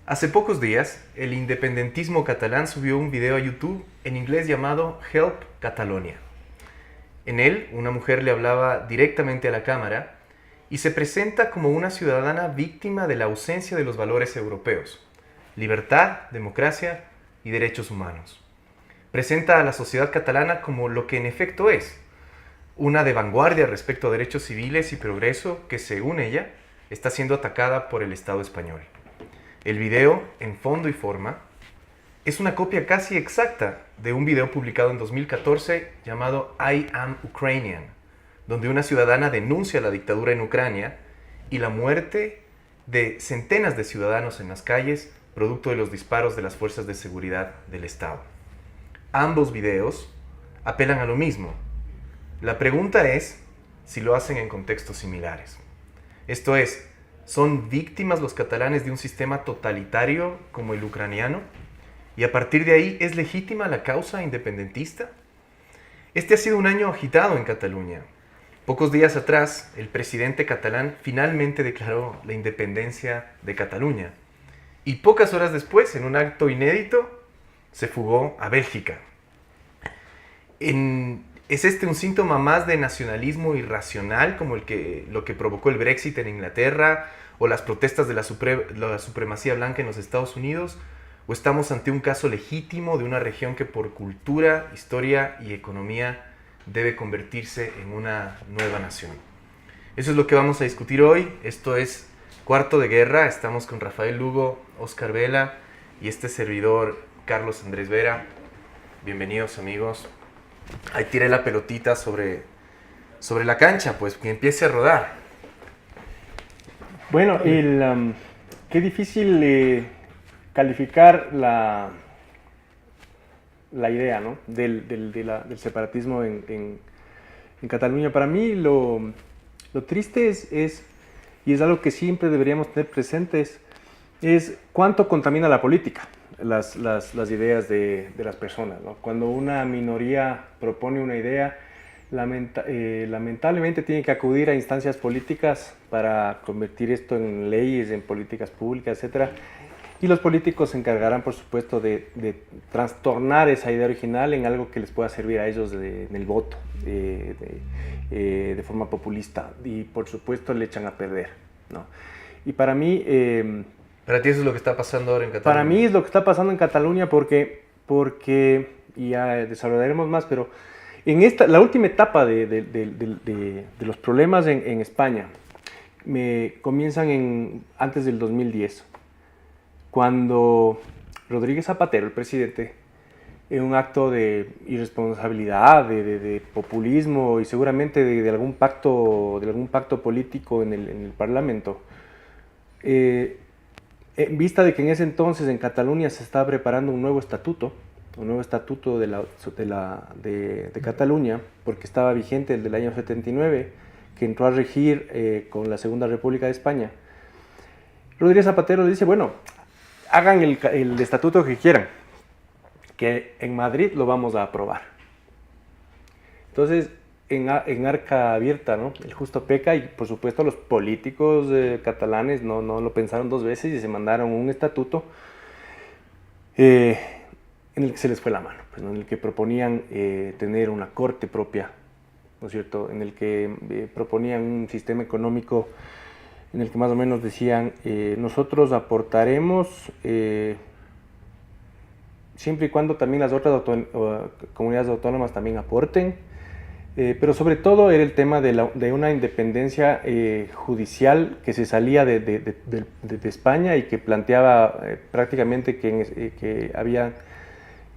Hace pocos días, el independentismo catalán subió un video a YouTube en inglés llamado Help Catalonia. En él, una mujer le hablaba directamente a la cámara y se presenta como una ciudadana víctima de la ausencia de los valores europeos: libertad, democracia y derechos humanos. Presenta a la sociedad catalana como lo que en efecto es: una de vanguardia respecto a derechos civiles y progreso que, según ella, está siendo atacada por el Estado español. El video, en fondo y forma, es una copia casi exacta de un video publicado en 2014 llamado I Am Ukrainian, donde una ciudadana denuncia la dictadura en Ucrania y la muerte de centenas de ciudadanos en las calles, producto de los disparos de las fuerzas de seguridad del Estado. Ambos videos apelan a lo mismo. La pregunta es si lo hacen en contextos similares. Esto es, ¿son víctimas los catalanes de un sistema totalitario como el ucraniano? ¿Y a partir de ahí es legítima la causa independentista? Este ha sido un año agitado en Cataluña. Pocos días atrás, el presidente catalán finalmente declaró la independencia de Cataluña. Y pocas horas después, en un acto inédito, se fugó a Bélgica. ¿Es este un síntoma más de nacionalismo irracional como lo que provocó el Brexit en Inglaterra o las protestas de la supremacía blanca en los Estados Unidos? ¿O estamos ante un caso legítimo de una región que por cultura, historia y economía debe convertirse en una nueva nación? Eso es lo que vamos a discutir hoy. Esto es Cuarto de Guerra. Estamos con Rafael Lugo, Óscar Vela y este servidor, Carlos Andrés Vera. Bienvenidos, amigos. Ahí tiré la pelotita sobre la cancha, pues que empiece a rodar. Bueno, qué difícil calificar la idea, ¿no? del separatismo en Cataluña. Para mí lo triste y es algo que siempre deberíamos tener presentes, es cuánto contamina la política las ideas de las personas, ¿no? Cuando una minoría propone una idea, lamentablemente tiene que acudir a instancias políticas para convertir esto en leyes, en políticas públicas, etc. Y los políticos se encargarán, por supuesto, de trastornar esa idea original en algo que les pueda servir a ellos en el voto, de forma populista. Y, por supuesto, le echan a perder, ¿no? Y para mí... Para ti eso es lo que está pasando ahora en Cataluña. Para mí es lo que está pasando en Cataluña porque y ya desarrollaremos más, pero en la última etapa de los problemas en España comienzan antes del 2010, cuando Rodríguez Zapatero, el presidente, en un acto de irresponsabilidad, de populismo y seguramente de algún pacto político en el Parlamento, en vista de que en ese entonces en Cataluña se estaba preparando un nuevo estatuto de Cataluña, porque estaba vigente el del año 79, que entró a regir con la Segunda República de España. Rodríguez Zapatero le dice, bueno, hagan el estatuto que quieran, que en Madrid lo vamos a aprobar. Entonces, en arca abierta, ¿no? El justo peca y, por supuesto, los políticos catalanes no lo pensaron dos veces y se mandaron un estatuto en el que se les fue la mano, pues, ¿no? En el que proponían tener una corte propia, ¿no es cierto? En el que proponían un sistema económico en el que más o menos decían, nosotros aportaremos siempre y cuando también las otras comunidades autónomas también aporten. Pero sobre todo era el tema de una independencia judicial que se salía de España y que planteaba prácticamente que había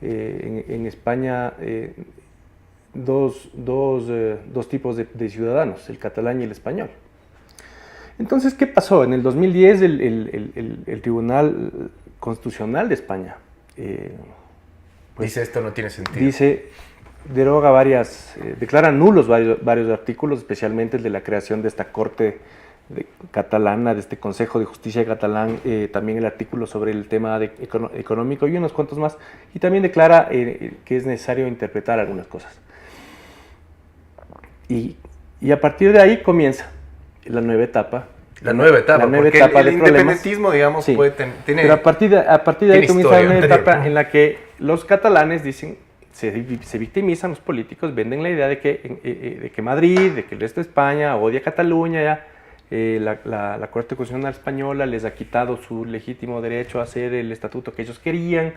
en España dos tipos de ciudadanos, el catalán y el español. Entonces, ¿qué pasó? En el 2010 el Tribunal Constitucional de España dice esto no tiene sentido. Deroga declara nulos varios artículos, especialmente el de la creación de esta Corte catalana, de este Consejo de Justicia catalán, también el artículo sobre el tema económico y unos cuantos más, y también declara que es necesario interpretar algunas cosas. Y a partir de ahí comienza la nueva etapa La nueva etapa, porque etapa el independentismo, digamos, sí. tiene... Pero a partir de ahí comienza una etapa ¿no? en la que los catalanes dicen, se victimizan los políticos, venden la idea de que Madrid, de que el resto de España odia Cataluña, ya la Corte Constitucional Española les ha quitado su legítimo derecho a hacer el estatuto que ellos querían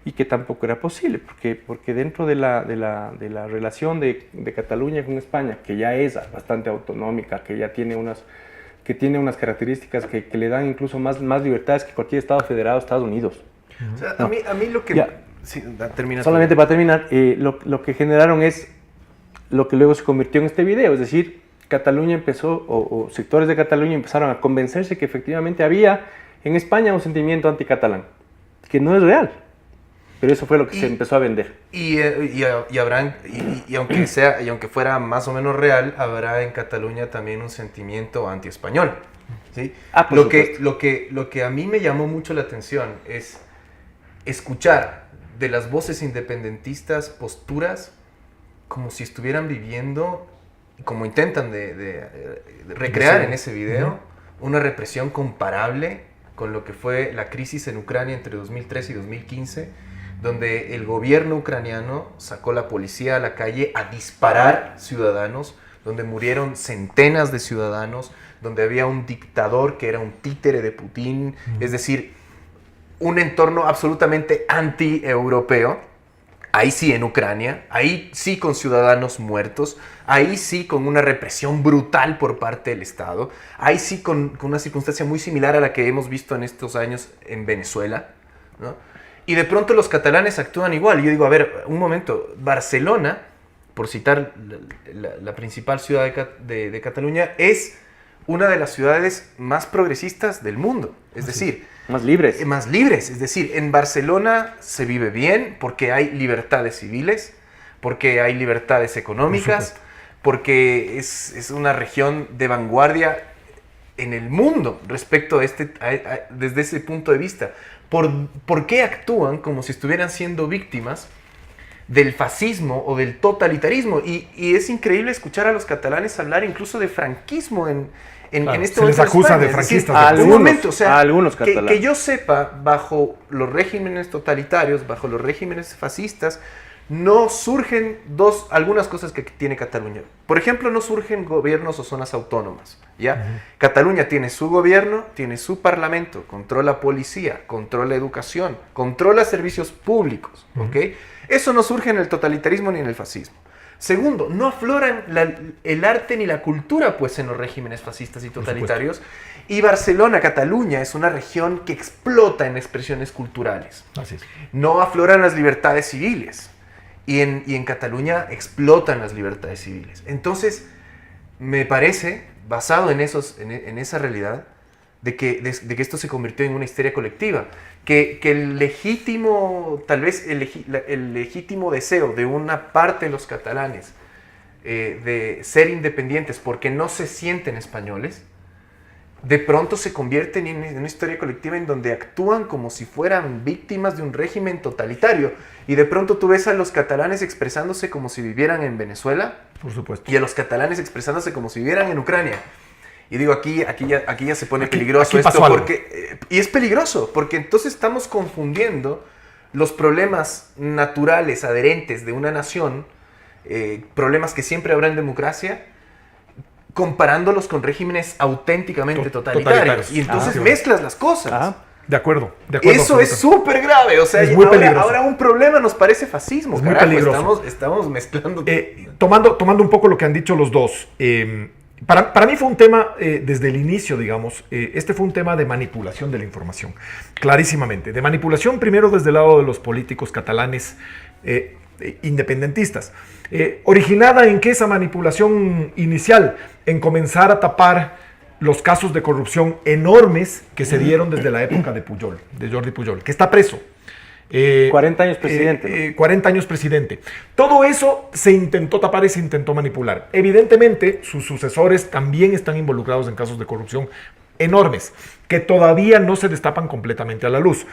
y que tampoco era posible, porque dentro de la relación de Cataluña con España, que ya es bastante autonómica, que ya tiene unas características que le dan incluso más libertades que cualquier Estado federado de Estados Unidos. O sea, a mí lo que... Ya. Sí, termina solamente para terminar, lo que generaron es lo que luego se convirtió en este video, es decir, Cataluña empezó, o sectores de Cataluña empezaron a convencerse que efectivamente había en España un sentimiento anticatalán, que no es real, pero eso fue lo que se empezó a vender. Y aunque fuera más o menos real, habrá en Cataluña también un sentimiento anti-español, ¿sí? Lo que a mí me llamó mucho la atención es escuchar de las voces independentistas posturas como si estuvieran viviendo, como intentan de recrear en ese video, una represión comparable con lo que fue la crisis en Ucrania entre 2013 y 2015, donde el gobierno ucraniano sacó la policía a la calle a disparar ciudadanos, donde murieron centenas de ciudadanos, donde había un dictador que era un títere de Putin, es decir, un entorno absolutamente anti-europeo. Ahí sí en Ucrania, ahí sí con ciudadanos muertos, ahí sí con una represión brutal por parte del Estado, ahí sí con una circunstancia muy similar a la que hemos visto en estos años en Venezuela, ¿no? Y de pronto los catalanes actúan igual. Yo digo, a ver, un momento, Barcelona, por citar la principal ciudad de Cataluña, es una de las ciudades más progresistas del mundo, es decir... Más libres. Más libres, es decir, en Barcelona se vive bien porque hay libertades civiles, porque hay libertades económicas, porque es una región de vanguardia en el mundo respecto a desde ese punto de vista. ¿Por qué actúan como si estuvieran siendo víctimas del fascismo o del totalitarismo? Y es increíble escuchar a los catalanes hablar incluso de franquismo en este se les acusa de franquistas. A algunos catalanes. Que yo sepa, bajo los regímenes totalitarios, bajo los regímenes fascistas, no surgen algunas cosas que tiene Cataluña. Por ejemplo, no surgen gobiernos o zonas autónomas, ¿ya? Cataluña tiene su gobierno, tiene su parlamento, controla policía, controla educación, controla servicios públicos, ¿ok? Eso no surge en el totalitarismo ni en el fascismo. Segundo, no afloran el arte ni la cultura pues en los regímenes fascistas y totalitarios. Y Barcelona, Cataluña, es una región que explota en expresiones culturales. Así es. No afloran las libertades civiles. Y en Cataluña explotan las libertades civiles. Entonces, me parece, basado en esa realidad, de que esto se convirtió en una histeria colectiva. Que el legítimo, tal vez el legítimo deseo de una parte de los catalanes de ser independientes porque no se sienten españoles, de pronto se convierten en una historia colectiva en donde actúan como si fueran víctimas de un régimen totalitario. Y de pronto tú ves a los catalanes expresándose como si vivieran en Venezuela. Por supuesto. Y a los catalanes expresándose como si vivieran en Ucrania. Y digo, aquí ya se pone peligroso esto porque... y es peligroso, porque entonces estamos confundiendo los problemas naturales, adherentes de una nación, problemas que siempre habrá en democracia, comparándolos con regímenes auténticamente totalitarios. Y entonces mezclas las cosas. De acuerdo. Eso es súper grave. O sea, es muy peligroso. Ahora un problema nos parece fascismo. Es muy peligroso. Estamos mezclando... Tomando un poco lo que han dicho los dos, para mí fue un tema, desde el inicio, digamos, este fue un tema de manipulación de la información, clarísimamente. De manipulación primero desde el lado de los políticos catalanes independentistas. Originada en que esa manipulación inicial, en comenzar a tapar los casos de corrupción enormes que se dieron desde la época de Pujol, de Jordi Pujol, que está preso. 40 años presidente. 40 años presidente. Todo eso se intentó tapar y se intentó manipular. Evidentemente, sus sucesores también están involucrados en casos de corrupción enormes, que todavía no se destapan completamente a la luz.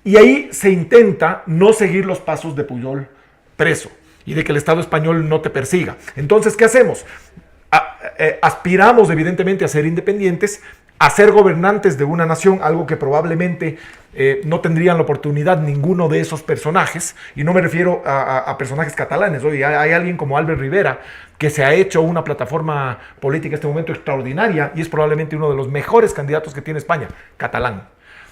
Y ahí se intenta no seguir los pasos de Pujol preso y de que el Estado español no te persiga. Entonces, ¿qué hacemos? Aspiramos evidentemente a ser independientes a ser gobernantes de una nación, algo que probablemente no tendrían la oportunidad ninguno de esos personajes, y no me refiero a personajes catalanes. Hoy hay alguien como Albert Rivera que se ha hecho una plataforma política en este momento extraordinaria y es probablemente uno de los mejores candidatos que tiene España, catalán.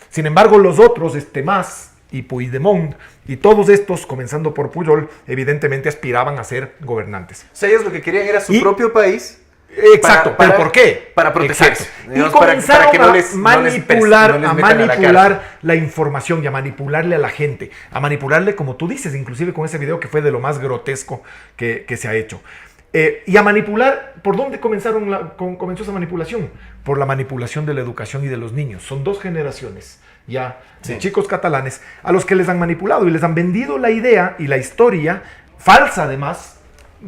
Sin embargo, los otros, Mas y Puigdemont y todos estos, comenzando por Pujol, evidentemente aspiraban a ser gobernantes. O sea, ellos lo que querían era su propio país. Exacto, ¿pero por qué? Para protegerse. Y comenzaron a manipular la información y a manipularle a la gente, a manipularle, como tú dices, inclusive con ese video que fue de lo más grotesco que se ha hecho. Y a manipular, ¿por dónde comenzó esa manipulación? Por la manipulación de la educación y de los niños. Son 2 generaciones ya de chicos catalanes a los que les han manipulado y les han vendido la idea y la historia, falsa además,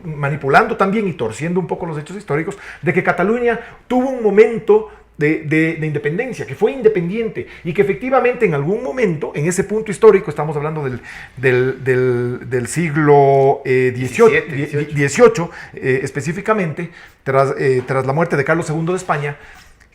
manipulando también y torciendo un poco los hechos históricos, de que Cataluña tuvo un momento de independencia, que fue independiente y que efectivamente en algún momento, en ese punto histórico, estamos hablando del siglo XVIII, específicamente, tras la muerte de Carlos II de España,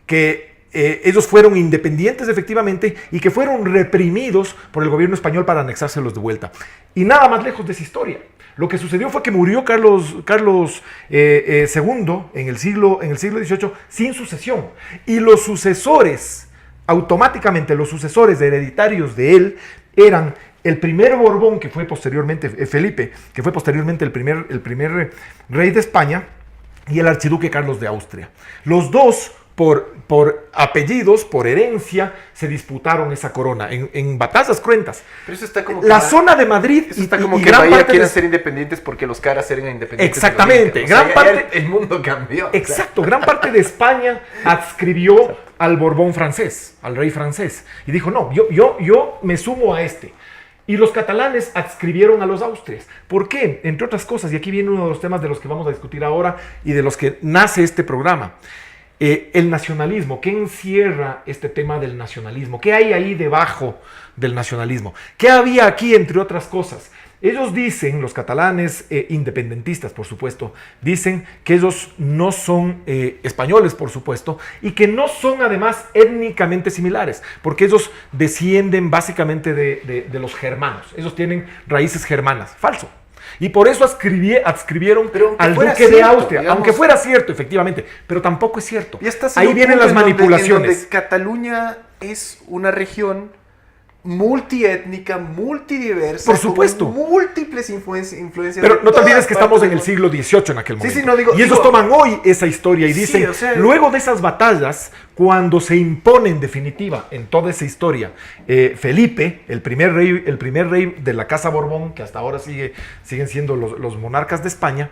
que ellos fueron independientes efectivamente y que fueron reprimidos por el gobierno español para anexárselos de vuelta. Y nada más lejos de esa historia. Lo que sucedió fue que murió Carlos II en el siglo XVIII sin sucesión. Y los sucesores, automáticamente los sucesores hereditarios de él, eran el primer Borbón, que fue posteriormente Felipe, que fue posteriormente el primer rey de España, y el archiduque Carlos de Austria. Los dos, por apellidos, por herencia, se disputaron esa corona en batallas cruentas. Pero eso está como la zona de Madrid eso está como que Bahía quieren ser independientes porque los caras eran independientes. Exactamente. El mundo cambió. Exacto. Gran parte de España adscribió al Borbón francés, al rey francés. Y dijo, no, yo me sumo a este. Y los catalanes adscribieron a los austrias. ¿Por qué? Entre otras cosas, y aquí viene uno de los temas de los que vamos a discutir ahora y de los que nace este programa. El nacionalismo, ¿qué encierra este tema del nacionalismo? ¿Qué hay ahí debajo del nacionalismo? ¿Qué había aquí, entre otras cosas? Ellos dicen, los catalanes independentistas, por supuesto, dicen que ellos no son españoles, por supuesto, y que no son además étnicamente similares, porque ellos descienden básicamente de los germanos. Ellos tienen raíces germanas. Falso. Y por eso adscribieron al duque de Austria, digamos, aunque fuera cierto, efectivamente, pero tampoco es cierto. Ahí vienen las manipulaciones. En donde Cataluña es una región multiétnica, multidiversa, por supuesto, con múltiples influencias. Pero no te olvides que estamos en el siglo XVIII en aquel momento. Sí, no, y ellos toman hoy esa historia y dicen, o sea, luego de esas batallas, cuando se impone en definitiva en toda esa historia, Felipe, el primer rey de la Casa Borbón, que hasta ahora siguen siendo los monarcas de España,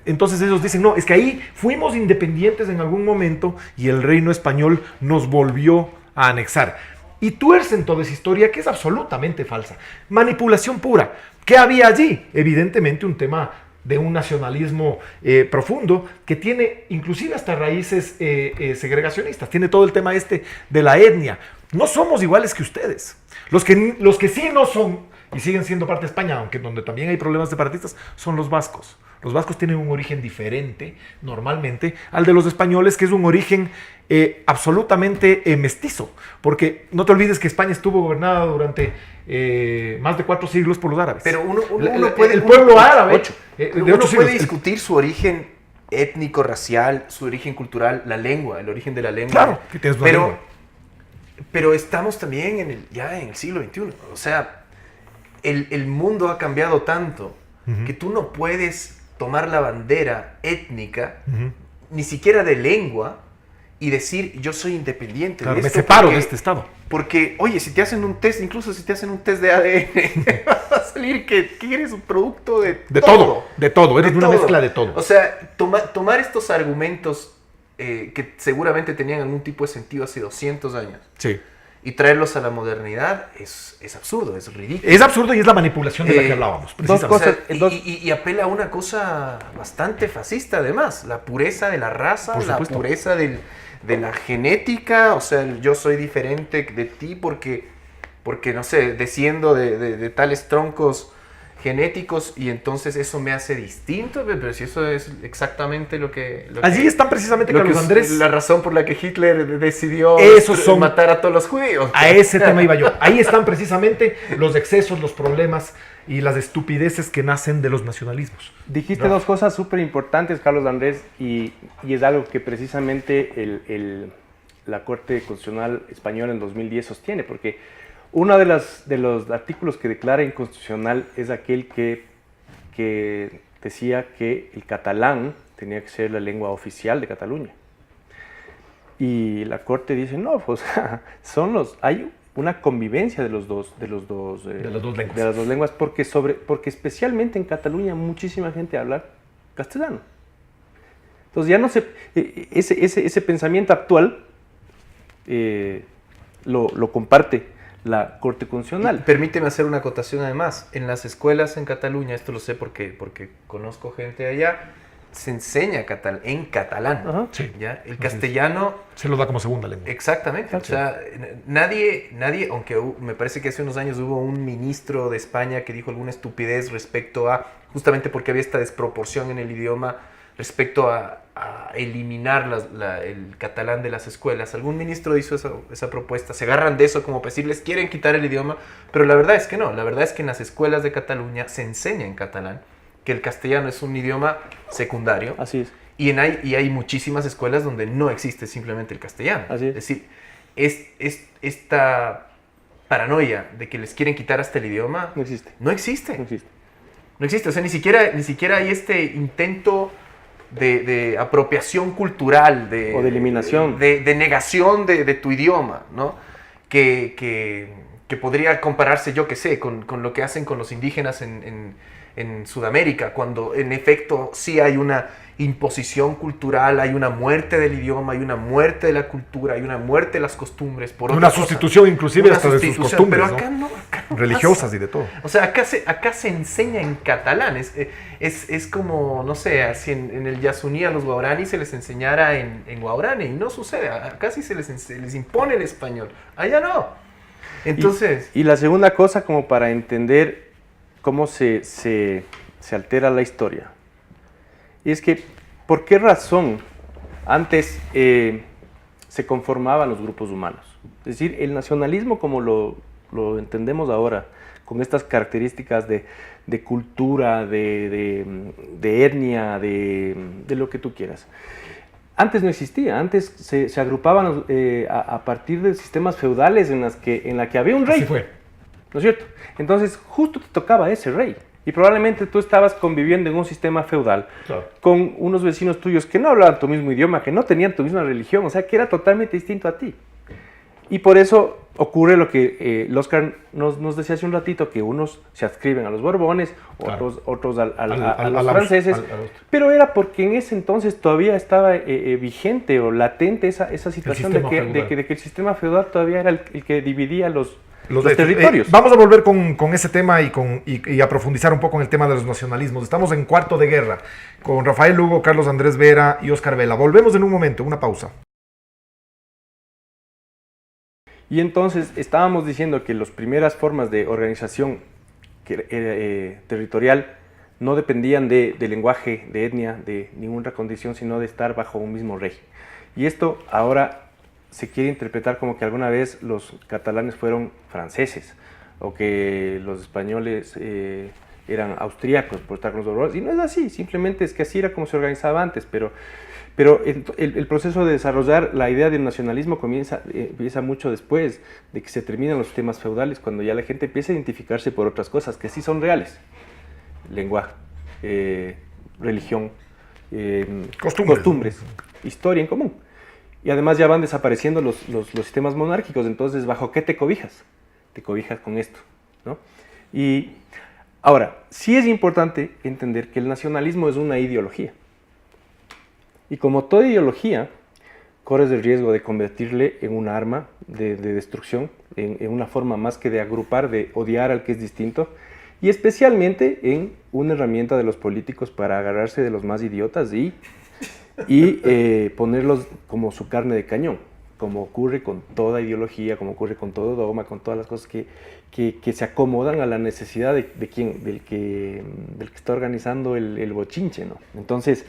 entonces ellos dicen, no, es que ahí fuimos independientes en algún momento y el reino español nos volvió a anexar. Y tuercen toda esa historia que es absolutamente falsa. Manipulación pura. ¿Qué había allí? Evidentemente un tema de un nacionalismo profundo que tiene inclusive hasta raíces segregacionistas. Tiene todo el tema de la etnia. No somos iguales que ustedes. Los que sí no son y siguen siendo parte de España, aunque donde también hay problemas separatistas, son los vascos. Los vascos tienen un origen diferente, normalmente, al de los españoles, que es un origen absolutamente mestizo. Porque no te olvides que España estuvo gobernada durante más de 4 siglos por los árabes. Pero uno puede discutir su origen étnico, racial, su origen cultural, la lengua, el origen de la lengua. Claro, que tienes una lengua. Pero estamos también ya en el siglo XXI. O sea, el mundo ha cambiado tanto que tú no puedes tomar la bandera étnica, ni siquiera de lengua, y decir, yo soy independiente. Claro, me separo de este estado. Porque, oye, si te hacen un test, incluso si te hacen un test de ADN, va a salir que eres un producto de todo. De todo, eres una mezcla de todo. O sea, tomar estos argumentos que seguramente tenían algún tipo de sentido hace 200 años. Sí. Y traerlos a la modernidad es absurdo, es ridículo. Es absurdo y es la manipulación de la que hablábamos. Y apela a una cosa bastante fascista además, la pureza de la raza, la pureza de la genética, o sea, yo soy diferente de ti porque no sé, desciendo de tales troncos genéticos y entonces eso me hace distinto, pero si eso es exactamente lo que Allí están precisamente, lo que Carlos Andrés. la razón por la que Hitler decidió matar a todos los judíos. A ese tema iba yo. Ahí están precisamente los excesos, los problemas y las estupideces que nacen de los nacionalismos. Dijiste dos cosas súper importantes, Carlos Andrés, y es algo que precisamente la Corte Constitucional Española en 2010 sostiene, porque uno de los artículos que declara inconstitucional es aquel que decía que el catalán tenía que ser la lengua oficial de Cataluña. Y la Corte dice, no, pues hay una convivencia de las dos lenguas, porque especialmente en Cataluña muchísima gente habla castellano. Entonces ya no se... Ese pensamiento actual lo comparte la Corte Constitucional. Permíteme hacer una acotación además. En las escuelas en Cataluña, esto lo sé porque conozco gente allá, se enseña en catalán. Ajá. Sí. ¿Ya? El castellano... Se lo da como segunda lengua. Exactamente. O sea, nadie, aunque me parece que hace unos años hubo un ministro de España que dijo alguna estupidez respecto a, justamente porque había esta desproporción en el idioma, respecto a eliminar el catalán de las escuelas. Algún ministro hizo esa propuesta, se agarran de eso como para decirles quieren quitar el idioma, pero la verdad es que no, la verdad es que en las escuelas de Cataluña se enseña en catalán, que el castellano es un idioma secundario. Así es. Y hay muchísimas escuelas donde no existe simplemente el castellano. Así es. Es decir, esta paranoia de que les quieren quitar hasta el idioma No existe. no existe. No existe. No existe, o sea, ni siquiera hay este intento de apropiación cultural, O de eliminación. de negación de tu idioma, ¿no? Que podría compararse, yo qué sé, con lo que hacen con los indígenas en Sudamérica, cuando en efecto sí hay una imposición cultural, hay una muerte del idioma, hay una muerte de la cultura, hay una muerte de las costumbres. Una sustitución inclusive hasta de sus costumbres, pero acá no religiosas pasa. y de todo. O sea, acá se enseña en catalán. Es como, no sé, si en el Yasuní a los guaraní se les enseñara en guaraní. Y no sucede. Acá sí se les impone el español. Allá no. Entonces... Y la segunda cosa, como para entender cómo se altera la historia, y es que, ¿por qué razón antes se conformaban los grupos humanos? Es decir, el nacionalismo como lo entendemos ahora, con estas características de cultura, de etnia, de lo que tú quieras. Antes no existía, antes se agrupaban a partir de sistemas feudales en la que había un rey. Así fue. ¿No es cierto? Entonces, justo te tocaba ese rey. Y probablemente tú estabas conviviendo en un sistema feudal, claro, con unos vecinos tuyos que no hablaban tu mismo idioma, que no tenían tu misma religión, o sea, que era totalmente distinto a ti. Y por eso ocurre lo que el Oscar nos decía hace un ratito, que unos se adscriben a los Borbones, claro, otros a los franceses, pero era porque en ese entonces todavía estaba vigente o latente esa situación de que el sistema feudal todavía era el que dividía los territorios. Vamos a volver con ese tema y a profundizar un poco en el tema de los nacionalismos. Estamos en Cuarto de Guerra con Rafael Lugo, Carlos Andrés Vera y Oscar Vela. Volvemos en un momento, una pausa. Y entonces estábamos diciendo que las primeras formas de organización territorial no dependían de lenguaje, de etnia, de ninguna condición, sino de estar bajo un mismo rey. Y esto ahora se quiere interpretar como que alguna vez los catalanes fueron franceses o que los españoles eran austríacos por estar con los Borbones. Y no es así, simplemente es que así era como se organizaba antes, pero el proceso de desarrollar la idea del nacionalismo empieza mucho después de que se terminan los sistemas feudales, cuando ya la gente empieza a identificarse por otras cosas que sí son reales. Lenguaje, religión, costumbres, historia en común. Y además ya van desapareciendo los sistemas monárquicos, entonces ¿bajo qué te cobijas? Te cobijas con esto, ¿no? Y ahora, sí es importante entender que el nacionalismo es una ideología. Y como toda ideología, corres el riesgo de convertirle en un arma de destrucción, en una forma más que de agrupar, de odiar al que es distinto, y especialmente en una herramienta de los políticos para agarrarse de los más idiotas y ponerlos como su carne de cañón. como ocurre con toda ideología, como ocurre con todo dogma, con todas las cosas que se acomodan a la necesidad del que está organizando el bochinche, ¿no? Entonces,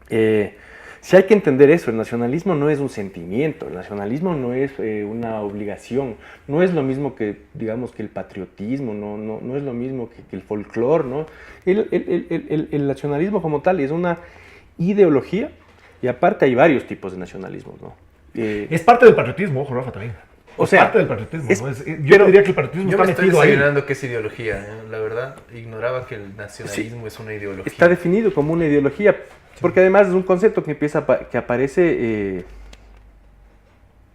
sí hay que entender eso, el nacionalismo no es un sentimiento, el nacionalismo no es una obligación, no es lo mismo que, digamos, que el patriotismo, no es lo mismo que el folclore, ¿no? El nacionalismo como tal es una ideología, y aparte hay varios tipos de nacionalismos, ¿no? Es parte del patriotismo, ojo, Rafa, también. O sea, parte del patriotismo, ¿no? Yo pero diría que el patriotismo Yo está me estoy metido ahí. desayunando qué es ideología, la verdad, ignoraba que el nacionalismo es una ideología. Está definido como una ideología, porque además es un concepto que que aparece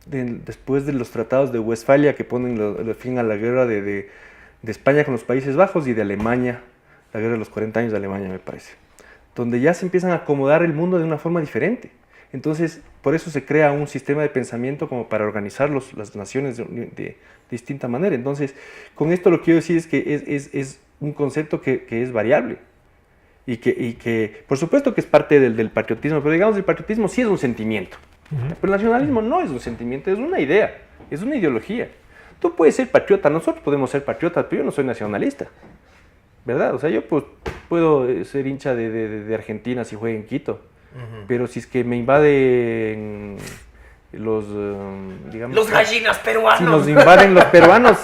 después de los tratados de Westfalia que ponen fin a la guerra de España con los Países Bajos y de Alemania, la guerra de los 40 años de Alemania, me parece, donde ya se empiezan a acomodar el mundo de una forma diferente. Entonces, por eso se crea un sistema de pensamiento como para organizar las naciones de distinta manera. Entonces, con esto lo que quiero decir es que es un concepto que es variable y que, por supuesto que es parte del patriotismo, pero digamos, el patriotismo sí es un sentimiento. Pero el nacionalismo no es un sentimiento, es una idea, es una ideología. Tú puedes ser patriota, nosotros podemos ser patriotas, pero yo no soy nacionalista, ¿verdad? O sea, yo pues, puedo ser hincha de Argentina si juega en Quito, pero si es que me invaden digamos... ¡Los gallinas peruanos! Si nos invaden los peruanos,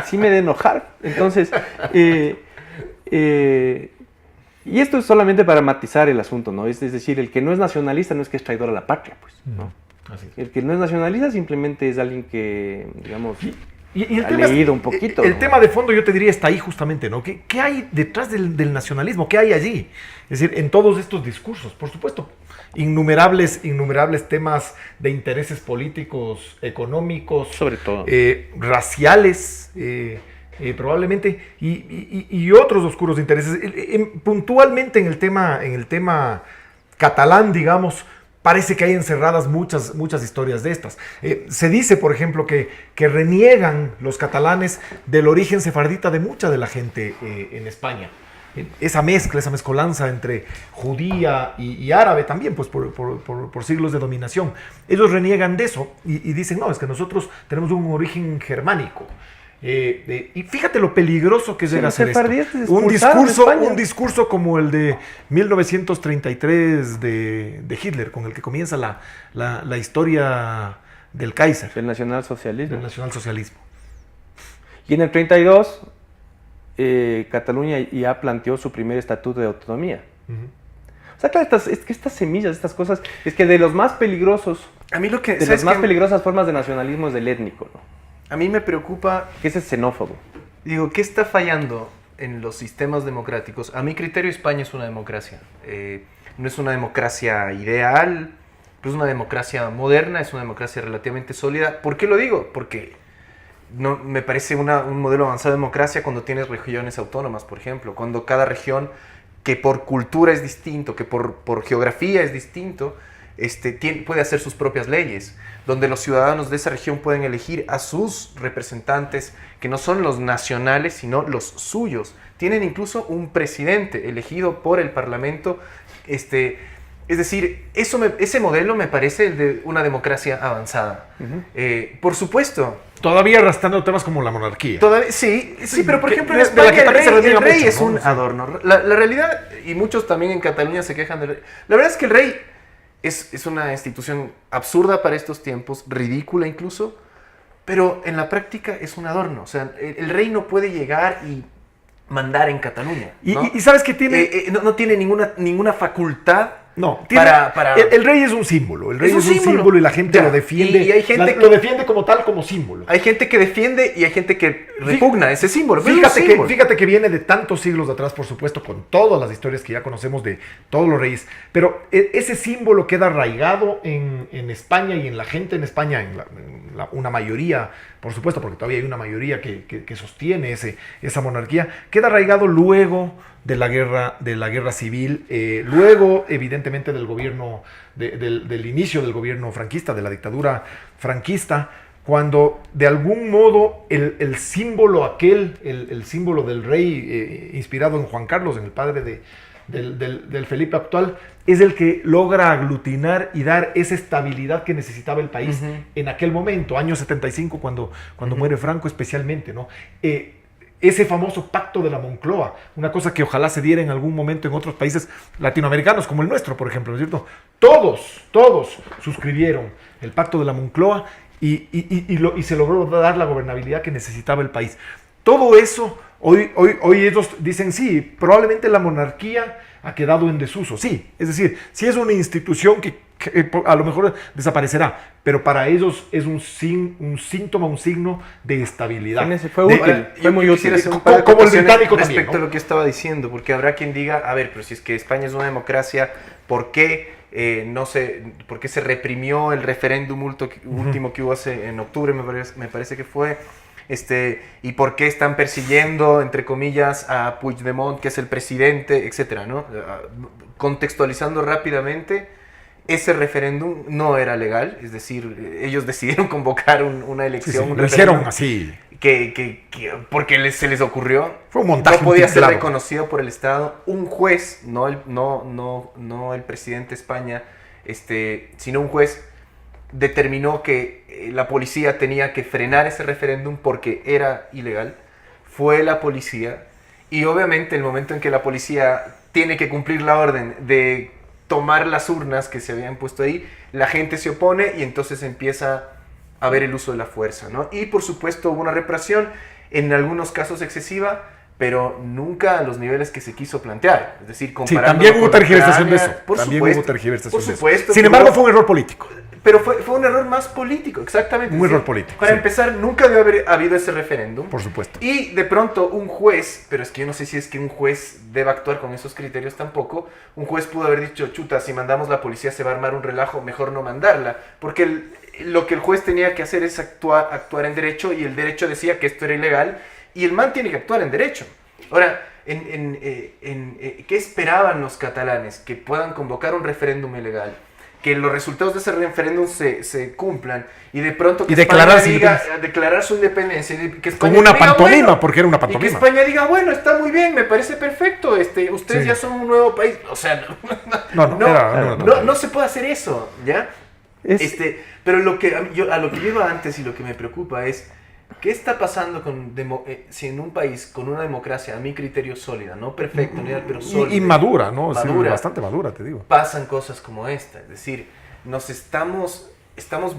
sí me de enojar. Entonces, y esto es solamente para matizar el asunto, ¿no? Es decir, el que no es nacionalista no es que es traidor a la patria, pues, ¿no? Así es. El que no es nacionalista simplemente es alguien que, digamos, Y el ha tema leído un poquito. El ¿no? tema de fondo, yo te diría, está ahí justamente, ¿no? ¿Qué hay detrás del nacionalismo? ¿Qué hay allí? Es decir, en todos estos discursos, por supuesto, innumerables temas de intereses políticos, económicos, Sobre todo. raciales, probablemente, y otros oscuros intereses. Puntualmente en el tema catalán, digamos, parece que hay encerradas muchas historias de estas. Se dice, por ejemplo, que reniegan los catalanes del origen sefardita de mucha de la gente en España. Esa mezcolanza entre judía y árabe también, pues por siglos de dominación. Ellos reniegan de eso y dicen, no, es que nosotros tenemos un origen germánico. Y fíjate lo peligroso que llega a ser esto. Un discurso como el de 1933 de Hitler, con el que comienza la historia del Kaiser. El nacionalsocialismo. Del nacionalsocialismo. Y en el 32, Cataluña ya planteó su primer estatuto de autonomía. O sea, claro, estas semillas, estas cosas, es que de los más peligrosos, A mí lo que... de las más peligrosas formas de nacionalismo es el étnico, ¿no? A mí me preocupa... Que ese es xenófobo. Digo, ¿qué está fallando en los sistemas democráticos? A mi criterio, España es una democracia. No es una democracia ideal, pero es una democracia moderna, es una democracia relativamente sólida. ¿Por qué lo digo? Porque no, me parece un modelo avanzado de democracia cuando tienes regiones autónomas, por ejemplo. Cuando cada región, que por cultura es distinto, que por geografía es distinto, puede hacer sus propias leyes, donde los ciudadanos de esa región pueden elegir a sus representantes, que no son los nacionales, sino los suyos. Tienen incluso un presidente elegido por el Parlamento. Es decir, ese modelo me parece el de una democracia avanzada. Por supuesto. Todavía arrastrando temas como la monarquía. Sí, pero por ejemplo en de la España que también se el reniega rey mucho, es ¿no? un adorno. La realidad, y muchos también en Cataluña se quejan del rey, la verdad es que el rey es una institución absurda para estos tiempos, ridícula incluso, pero en la práctica es un adorno. O sea, el rey no puede llegar y mandar en Cataluña, ¿no? Y ¿sabes qué tiene? No tiene ninguna facultad. No, para... El rey es un símbolo. El rey es un símbolo y la gente lo defiende. Y hay gente lo defiende como tal, como símbolo. Hay gente que defiende y hay gente que repugna ese símbolo. Fíjate que viene de tantos siglos de atrás, por supuesto, con todas las historias que ya conocemos de todos los reyes. Pero ese símbolo queda arraigado en España y en la gente en España, una mayoría, por supuesto, porque todavía hay una mayoría que sostiene esa monarquía, queda arraigado luego de la guerra civil, luego evidentemente del gobierno, del inicio del gobierno franquista, de la dictadura franquista, cuando de algún modo el símbolo el símbolo del rey inspirado en Juan Carlos, en el padre del Felipe actual, es el que logra aglutinar y dar esa estabilidad que necesitaba el país en aquel momento, año 75, cuando muere Franco especialmente, ¿no? Ese famoso pacto de la Moncloa, una cosa que ojalá se diera en algún momento en otros países latinoamericanos, como el nuestro, por ejemplo, ¿no es cierto? Todos suscribieron el pacto de la Moncloa y se logró dar la gobernabilidad que necesitaba el país. Todo eso, hoy ellos dicen, sí, probablemente la monarquía ha quedado en desuso, sí, es decir, sí es una institución que a lo mejor desaparecerá, pero para ellos es un síntoma, un signo de estabilidad. Fue útil, fue muy útil. Como el británico respecto también, ¿no? a lo que estaba diciendo, porque habrá quien diga, a ver, pero si es que España es una democracia, ¿por qué por qué se reprimió el referéndum último que hubo en octubre, me parece que fue? Y por qué están persiguiendo, entre comillas, a Puigdemont, que es el presidente, etcétera, ¿no? Contextualizando rápidamente, ese referéndum no era legal, es decir, ellos decidieron convocar una elección. Sí, un lo hicieron así. Porque se les ocurrió. Fue un montaje. No podía ser claro. reconocido por el Estado. Un juez, no el presidente de España, sino un juez determinó que la policía tenía que frenar ese referéndum porque era ilegal. Fue la policía, y obviamente el momento en que la policía tiene que cumplir la orden de tomar las urnas que se habían puesto ahí, la gente se opone y entonces empieza a ver el uso de la fuerza, ¿no? Y por supuesto hubo una represión, en algunos casos excesiva, pero nunca a los niveles que se quiso plantear. Es decir, comparando. Sí, también hubo tergiversación de eso. Por supuesto. Sin embargo, fue un error político. Pero fue un error más político, exactamente. Un error político. Para empezar, nunca debe haber habido ese referéndum. Por supuesto. Y de pronto un juez, pero es que yo no sé si es que un juez debe actuar con esos criterios tampoco, un juez pudo haber dicho, chuta, si mandamos la policía se va a armar un relajo, mejor no mandarla. Porque lo que el juez tenía que hacer es actuar en derecho, y el derecho decía que esto era ilegal, y el man tiene que actuar en derecho. Ahora, ¿qué esperaban los catalanes? Que puedan convocar un referéndum ilegal, que los resultados de ese referéndum se cumplan, y de pronto que declarar su independencia, que España como una diga, pantomima, bueno, porque era una y que pantomima. España diga, bueno, está muy bien, me parece perfecto, ustedes Sí. ya son un nuevo país. O sea, no se puede hacer eso, ¿ya? Pero a lo que yo iba antes, y lo que me preocupa es, ¿qué está pasando si en un país con una democracia, a mi criterio, sólida, no perfecta, pero sólida? Y madura, ¿no? Madura, Sí, bastante madura, te digo. pasan cosas como esta. Es decir, nos estamos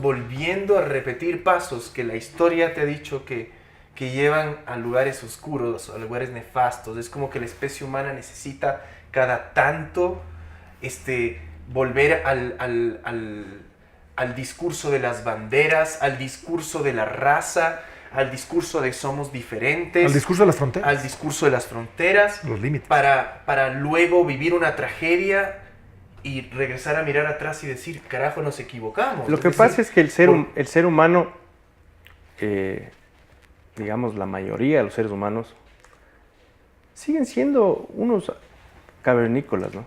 volviendo a repetir pasos que la historia te ha dicho que llevan a lugares oscuros, a lugares nefastos. Es como que la especie humana necesita cada tanto volver al discurso de las banderas, al discurso de la raza, al discurso de somos diferentes, Al discurso de las fronteras. al discurso de las fronteras, Los límites. para luego vivir una tragedia y regresar a mirar atrás y decir, carajo, nos equivocamos. Lo que pasa es que el ser humano, digamos la mayoría de los seres humanos, siguen siendo unos cavernícolas, ¿no?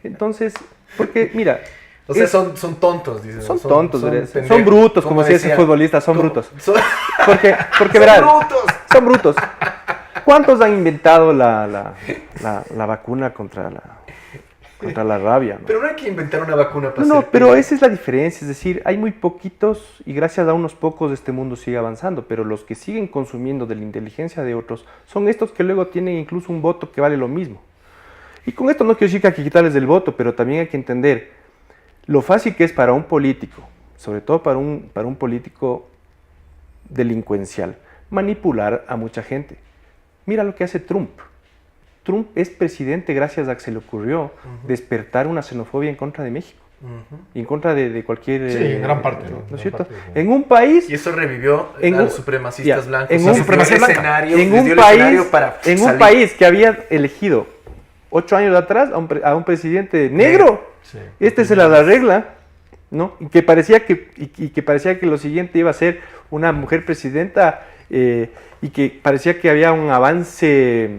Entonces, porque mira... O sea, son tontos, dicen. Son tontos, pendejos. son brutos, como decía ese futbolista, son brutos. Porque son verás, brutos. son brutos. ¿Cuántos han inventado la vacuna contra la rabia? ¿No? Pero no hay que inventar una vacuna para No, hacer pero pena. esa es la diferencia, es decir, hay muy poquitos y gracias a unos pocos este mundo sigue avanzando, pero los que siguen consumiendo de la inteligencia de otros son estos que luego tienen incluso un voto que vale lo mismo. Y con esto no quiero decir que hay que quitarles el voto, pero también hay que entender lo fácil que es para un político, sobre todo para un político delincuencial, manipular a mucha gente. Mira lo que hace Trump. Trump es presidente gracias a que se le ocurrió despertar una xenofobia en contra de México. Y en contra de cualquier... Sí, en gran parte. ¿no es cierto? En un país... Y eso revivió a los supremacistas blancos. En un supremacía blanca. En un país que había elegido 8 años atrás a un presidente negro. Sí. Este se la arregla, ¿no? Y que parecía que lo siguiente iba a ser una mujer presidenta y que parecía que había un avance,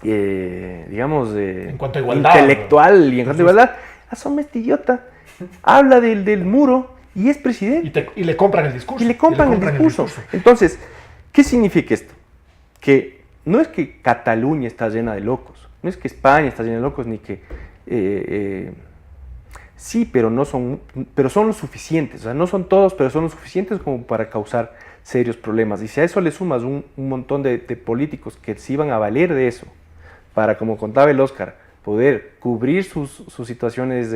digamos, en cuanto a igualdad, intelectual y en cuanto a igualdad. Asoma este idiota, habla del muro y es presidente. Y le compran el discurso. Y le compran el discurso. Entonces, ¿qué significa esto? Que no es que Cataluña está llena de locos, no es que España está llena de locos, ni que... sí, pero son lo suficientes, o sea, no son todos, pero son lo suficientes como para causar serios problemas. Y si a eso le sumas un montón de políticos que se iban a valer de eso, para, como contaba el Oscar, poder cubrir sus situaciones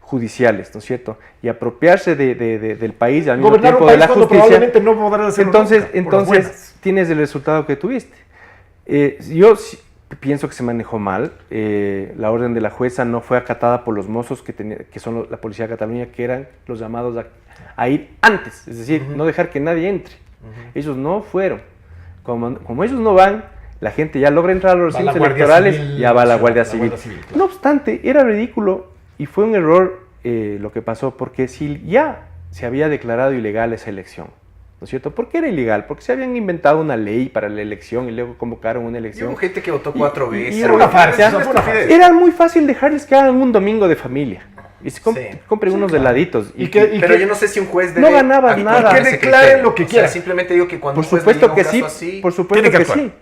judiciales, ¿no es cierto? Y apropiarse del país y al mismo tiempo de la justicia. Probablemente no podrán hacerlo entonces tienes el resultado que tuviste. Yo pienso que se manejó mal. La orden de la jueza no fue acatada por los mozos que son la policía de Cataluña, que eran los llamados a ir antes, es decir, no dejar que nadie entre. Ellos no fueron. Como ellos no van, la gente ya logra entrar a los recintos electorales, ya va la Guardia Civil. No obstante, era ridículo y fue un error lo que pasó, porque si ya se había declarado ilegal esa elección, ¿no es cierto? ¿Por qué era ilegal? Porque se habían inventado una ley para la elección y luego convocaron una elección. Hubo gente que votó 4 veces. Era una farsa. Era muy fácil dejarles que hagan un domingo de familia. Y se compren unos heladitos. Pero yo no sé si un juez debe... No ganabas nada. Que declaren lo que quieran. Simplemente digo que cuando un juez llega a un caso así... Por supuesto que sí.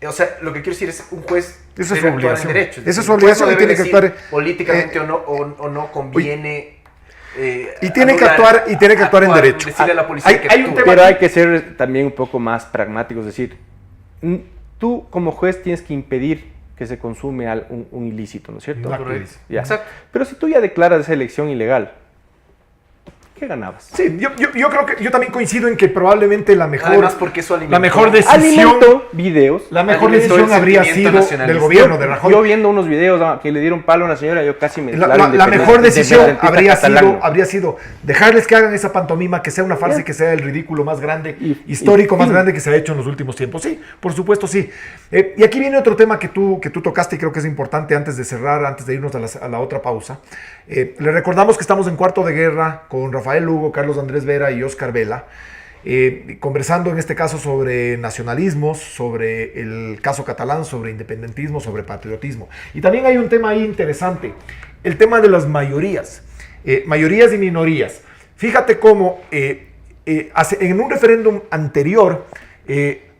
O sea, lo que quiero decir es un juez esa debe es su actuar obligación. en derecho. Esa es su obligación y tiene que actuar políticamente o no conviene. Y tiene que actuar en derecho. Decirle a la policía hay un tema, pero hay que ser también un poco más pragmáticos, es decir, tú como juez tienes que impedir que se consume un ilícito, ¿no es cierto? Exacto. Pero si tú ya declaras esa elección ilegal, ¿qué ganabas? Sí, yo creo que yo también coincido en que probablemente la mejor, además porque eso alimentó, la mejor decisión, videos, la mejor decisión habría sido del gobierno de Rajoy. Yo viendo unos videos que le dieron palo a una señora, yo casi me la mejor decisión habría sido dejarles que hagan esa pantomima, que sea una farsa y que sea el ridículo más grande, histórico más grande que se ha hecho en los últimos tiempos. Sí, por supuesto, sí. Y aquí viene otro tema que tú tocaste y creo que es importante antes de cerrar, antes de irnos a la otra pausa. Le recordamos que estamos en Cuarto de Guerra con Rafael Lugo, Carlos Andrés Vera y Oscar Vela, conversando en este caso sobre nacionalismos, sobre el caso catalán, sobre independentismo, sobre patriotismo. Y también hay un tema ahí interesante, el tema de las mayorías, mayorías y minorías. Fíjate cómo en un referéndum anterior,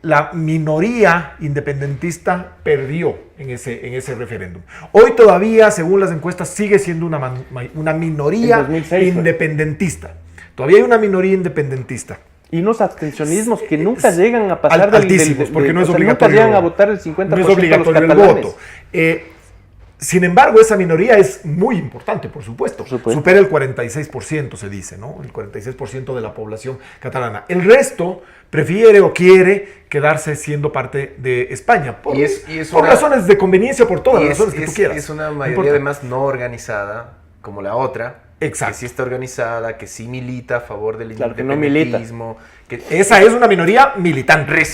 la minoría independentista perdió en ese referéndum. Hoy todavía, según las encuestas, sigue siendo una minoría 2006, independentista. Todavía hay una minoría independentista. Y unos abstencionismos que nunca llegan a pasar altísimos, porque no es obligatorio. Nunca llegan a votar el 50% no es obligatorio de los catalanes. El voto. Sin embargo, esa minoría es muy importante, por supuesto. Supera el 46%, se dice, ¿no? El 46% de la población catalana. El resto prefiere o quiere quedarse siendo parte de España. Por razones de conveniencia, por todas las razones que tú quieras. Es una mayoría además no organizada, como la otra. Exacto. Que sí está organizada, que sí milita a favor del independentismo. Esa es una minoría militante.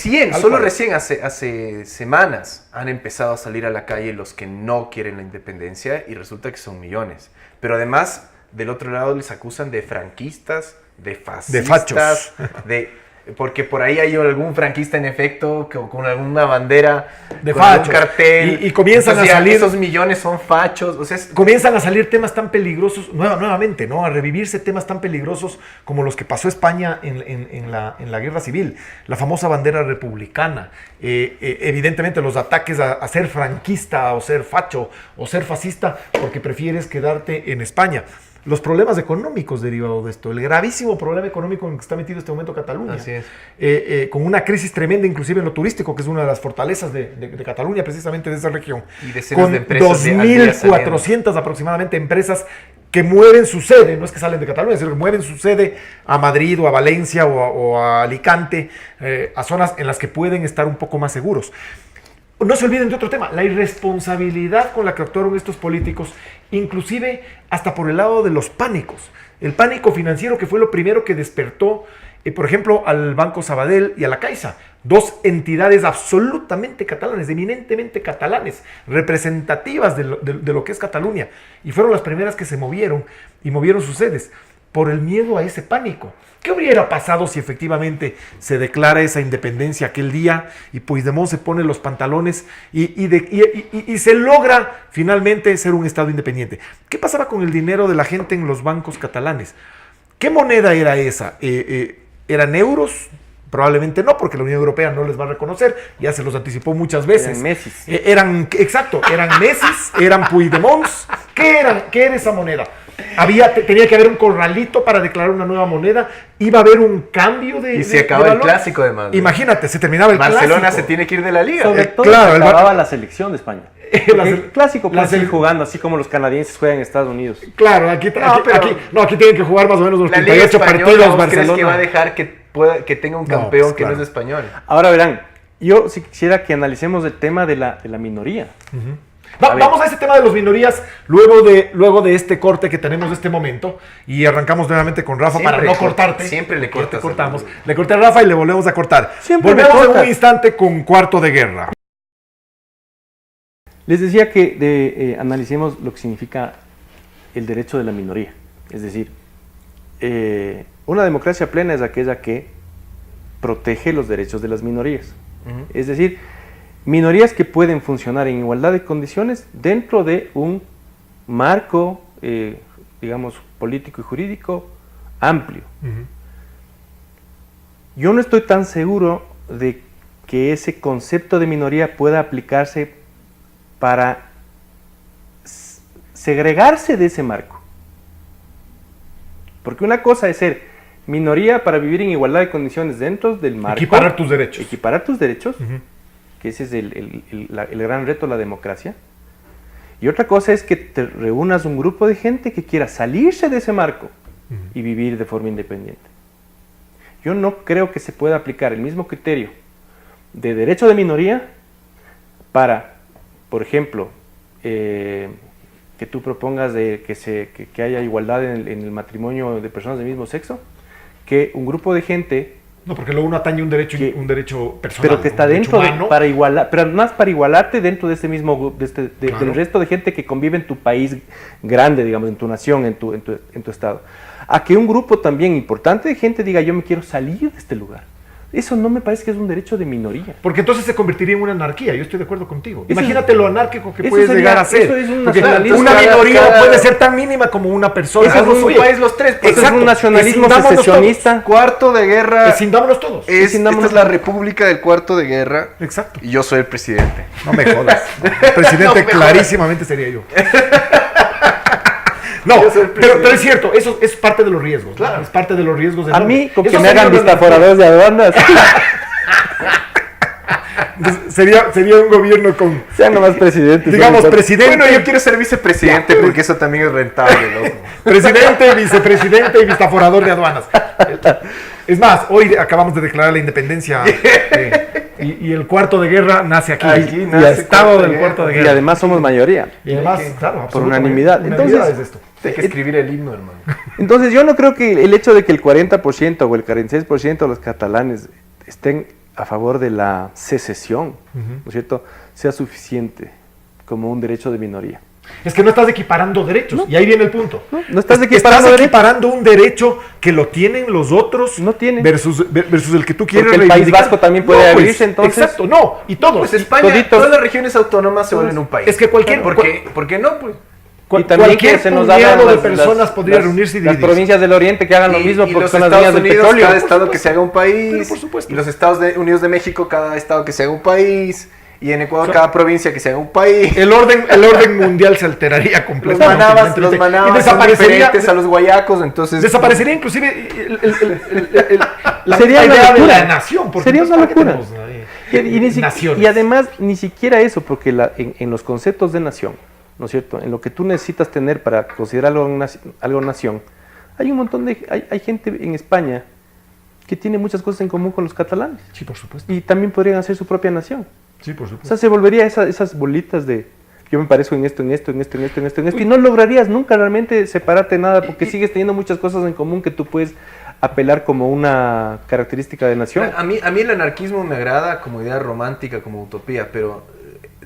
Solo recién hace semanas han empezado a salir a la calle los que no quieren la independencia y resulta que son millones. Pero además, del otro lado les acusan de franquistas, de fascistas, de fachos. Porque por ahí hay algún franquista en efecto con alguna bandera de con fachos, un cartel y comienzan a salir esos millones son fachos, o sea, comienzan a salir temas tan peligrosos nuevamente, ¿no? A revivirse temas tan peligrosos como los que pasó España en la guerra civil, la famosa bandera republicana, evidentemente los ataques a ser franquista o ser facho o ser fascista porque prefieres quedarte en España. Los problemas económicos derivados de esto, el gravísimo problema económico en el que está metido este momento Cataluña. Así es. Con una crisis tremenda, inclusive en lo turístico, que es una de las fortalezas de Cataluña, precisamente de esa región. Y decenas con de empresas 2.400 aproximadamente empresas que mueven su sede, no es que salen de Cataluña, sino que mueven su sede a Madrid o a Valencia o a Alicante, a zonas en las que pueden estar un poco más seguros. No se olviden de otro tema, la irresponsabilidad con la que actuaron estos políticos, inclusive hasta por el lado de los pánicos. El pánico financiero que fue lo primero que despertó, por ejemplo, al Banco Sabadell y a la Caixa, dos entidades absolutamente catalanes, eminentemente catalanes, representativas de lo que es Cataluña, y fueron las primeras que se movieron y movieron sus sedes por el miedo a ese pánico. ¿Qué hubiera pasado si efectivamente se declara esa independencia aquel día y Puigdemont se pone los pantalones y se logra finalmente ser un Estado independiente? ¿Qué pasaba con el dinero de la gente en los bancos catalanes? ¿Qué moneda era esa? ¿Eran euros? Probablemente no, porque la Unión Europea no les va a reconocer, ya se los anticipó muchas veces. Eran Messis. Eran Messis, eran Puigdemonts. ¿Qué era esa moneda? Tenía que haber un corralito para declarar una nueva moneda, iba a haber un cambio de Y se acaba el clásico además. Imagínate, se terminaba el Barcelona clásico. se tiene que ir de la liga. Sobre todo claro, se el acababa la selección de España. La El sele- clásico la puede seguir sele- jugando, así como los canadienses juegan en Estados Unidos. Claro, aquí tienen que jugar más o menos los La liga 38 española, partidos ¿vos crees que va a Barcelona. dejar que tenga un No, campeón pues, que claro. no es español? Ahora verán, yo sí quisiera que analicemos el tema de la minoría. A ver. Vamos a ese tema de las minorías luego de este corte que tenemos de este momento y arrancamos nuevamente con Rafa para no cortarte. Siempre le Porque cortas. cortamos. Le corté a Rafa y le volvemos a cortar. Siempre me Volvemos en cortas. un instante con Cuarto de Guerra. Les decía que analicemos lo que significa el derecho de la minoría. Es decir, una democracia plena es aquella que protege los derechos de las minorías. Es decir, minorías que pueden funcionar en igualdad de condiciones dentro de un marco, digamos, político y jurídico amplio. Yo no estoy tan seguro de que ese concepto de minoría pueda aplicarse para segregarse de ese marco. Porque una cosa es ser minoría para vivir en igualdad de condiciones dentro del marco. Equiparar tus derechos. Equiparar tus derechos, Ujú. que ese es el gran reto de la democracia. Y otra cosa es que te reúnas un grupo de gente que quiera salirse de ese marco y vivir de forma independiente. Yo no creo que se pueda aplicar el mismo criterio de derecho de minoría para, por ejemplo, que tú propongas que haya igualdad en el matrimonio de personas del mismo sexo, que un grupo de gente, No, porque luego uno atañe un derecho personal. pero que está un derecho dentro humano. para igualar, pero más para igualarte dentro de este mismo, Claro. del resto de gente que convive en tu país grande, digamos, en tu nación, en tu estado. A que un grupo también importante de gente diga, yo me quiero salir de este lugar. Eso no me parece que es un derecho de minoría. Porque entonces se convertiría en una anarquía. Yo estoy de acuerdo contigo. Eso Imagínate es- lo anárquico que eso puedes sería- llegar a ser. eso es un Porque nacionalismo. una minoría Cada- puede ser tan mínima como una persona. Eso es Hagamos un oye, país los tres, pues, Eso es un nacionalismo Escindámonos secesionista. Cuarto de guerra. Escindámonos todos. Esta es la República del Cuarto de Guerra. Exacto. Y yo soy el presidente. No me jodas. El presidente No me clarísimamente sería yo. No, Yo soy el pero es presidente. cierto, eso es parte de los riesgos. ¿no? Claro. Es parte de los riesgos. A mí, con Eso que me sería hagan una- vistaforadores de aduanas, Entonces, sería un gobierno con, sean nomás presidentes. digamos, ahorita. presidente, Bueno, yo quiero ser vicepresidente porque eso también es rentable, loco. presidente, vicepresidente y vistaforador de aduanas. Es más, hoy acabamos de declarar la independencia y el Cuarto de Guerra nace aquí. Aquí Y nace el estado Cuarto de del Guerra. Cuarto de Y Guerra. además somos mayoría. Y además, claro, por absolutamente. unanimidad. Unanimidad Entonces, es esto. Hay que escribir el himno, hermano. Entonces yo no creo que el hecho de que el 40% o el 46% de los catalanes estén a favor de la secesión, ¿no es cierto?, sea suficiente como un derecho de minoría. Es que no estás equiparando derechos. Y ahí viene el punto. No estás equiparando derechos. equiparando un derecho que lo tienen los otros No tienen. versus el que tú quieres Porque el País reivindicar. Vasco también puede No, abrirse, entonces. Exacto, no. Y todos. Pues España, toditos. todas las regiones autónomas se vuelven un país. Es que cualquier- ¿Por qué no? Pues. Y también cualquier que se nos puñado abran de las- personas las- podría las- reunirse y las dividirse. provincias del Oriente que hagan lo mismo Y porque los son las Estados dueñas del Unidos, petróleo. cada estado que se haga un país. Pero por supuesto. Y los Estados Unidos de México, cada estado que se haga un país. Y en Ecuador, cada provincia que se haga un país. El orden mundial se alteraría Los completamente. manabas y son desaparecería, diferentes a los guayacos, entonces... desaparecería inclusive la Sería una idea de locura. la nación. porque Sería entonces, una ¿para qué locura. tenemos, Y, ni si- naciones? y además, ni siquiera eso, porque en los conceptos de nación, ¿no es cierto? En lo que tú necesitas tener para considerar algo nación, hay un montón hay gente en España que tiene muchas cosas en común con los catalanes Sí, por supuesto. y también podrían hacer su propia nación. Sí, por O supuesto. sea, se volvería esas bolitas de yo me parezco en esto, y no lograrías nunca realmente separarte de nada porque sigues teniendo muchas cosas en común que tú puedes apelar como una característica de nación. A mí el anarquismo me agrada como idea romántica, como utopía, pero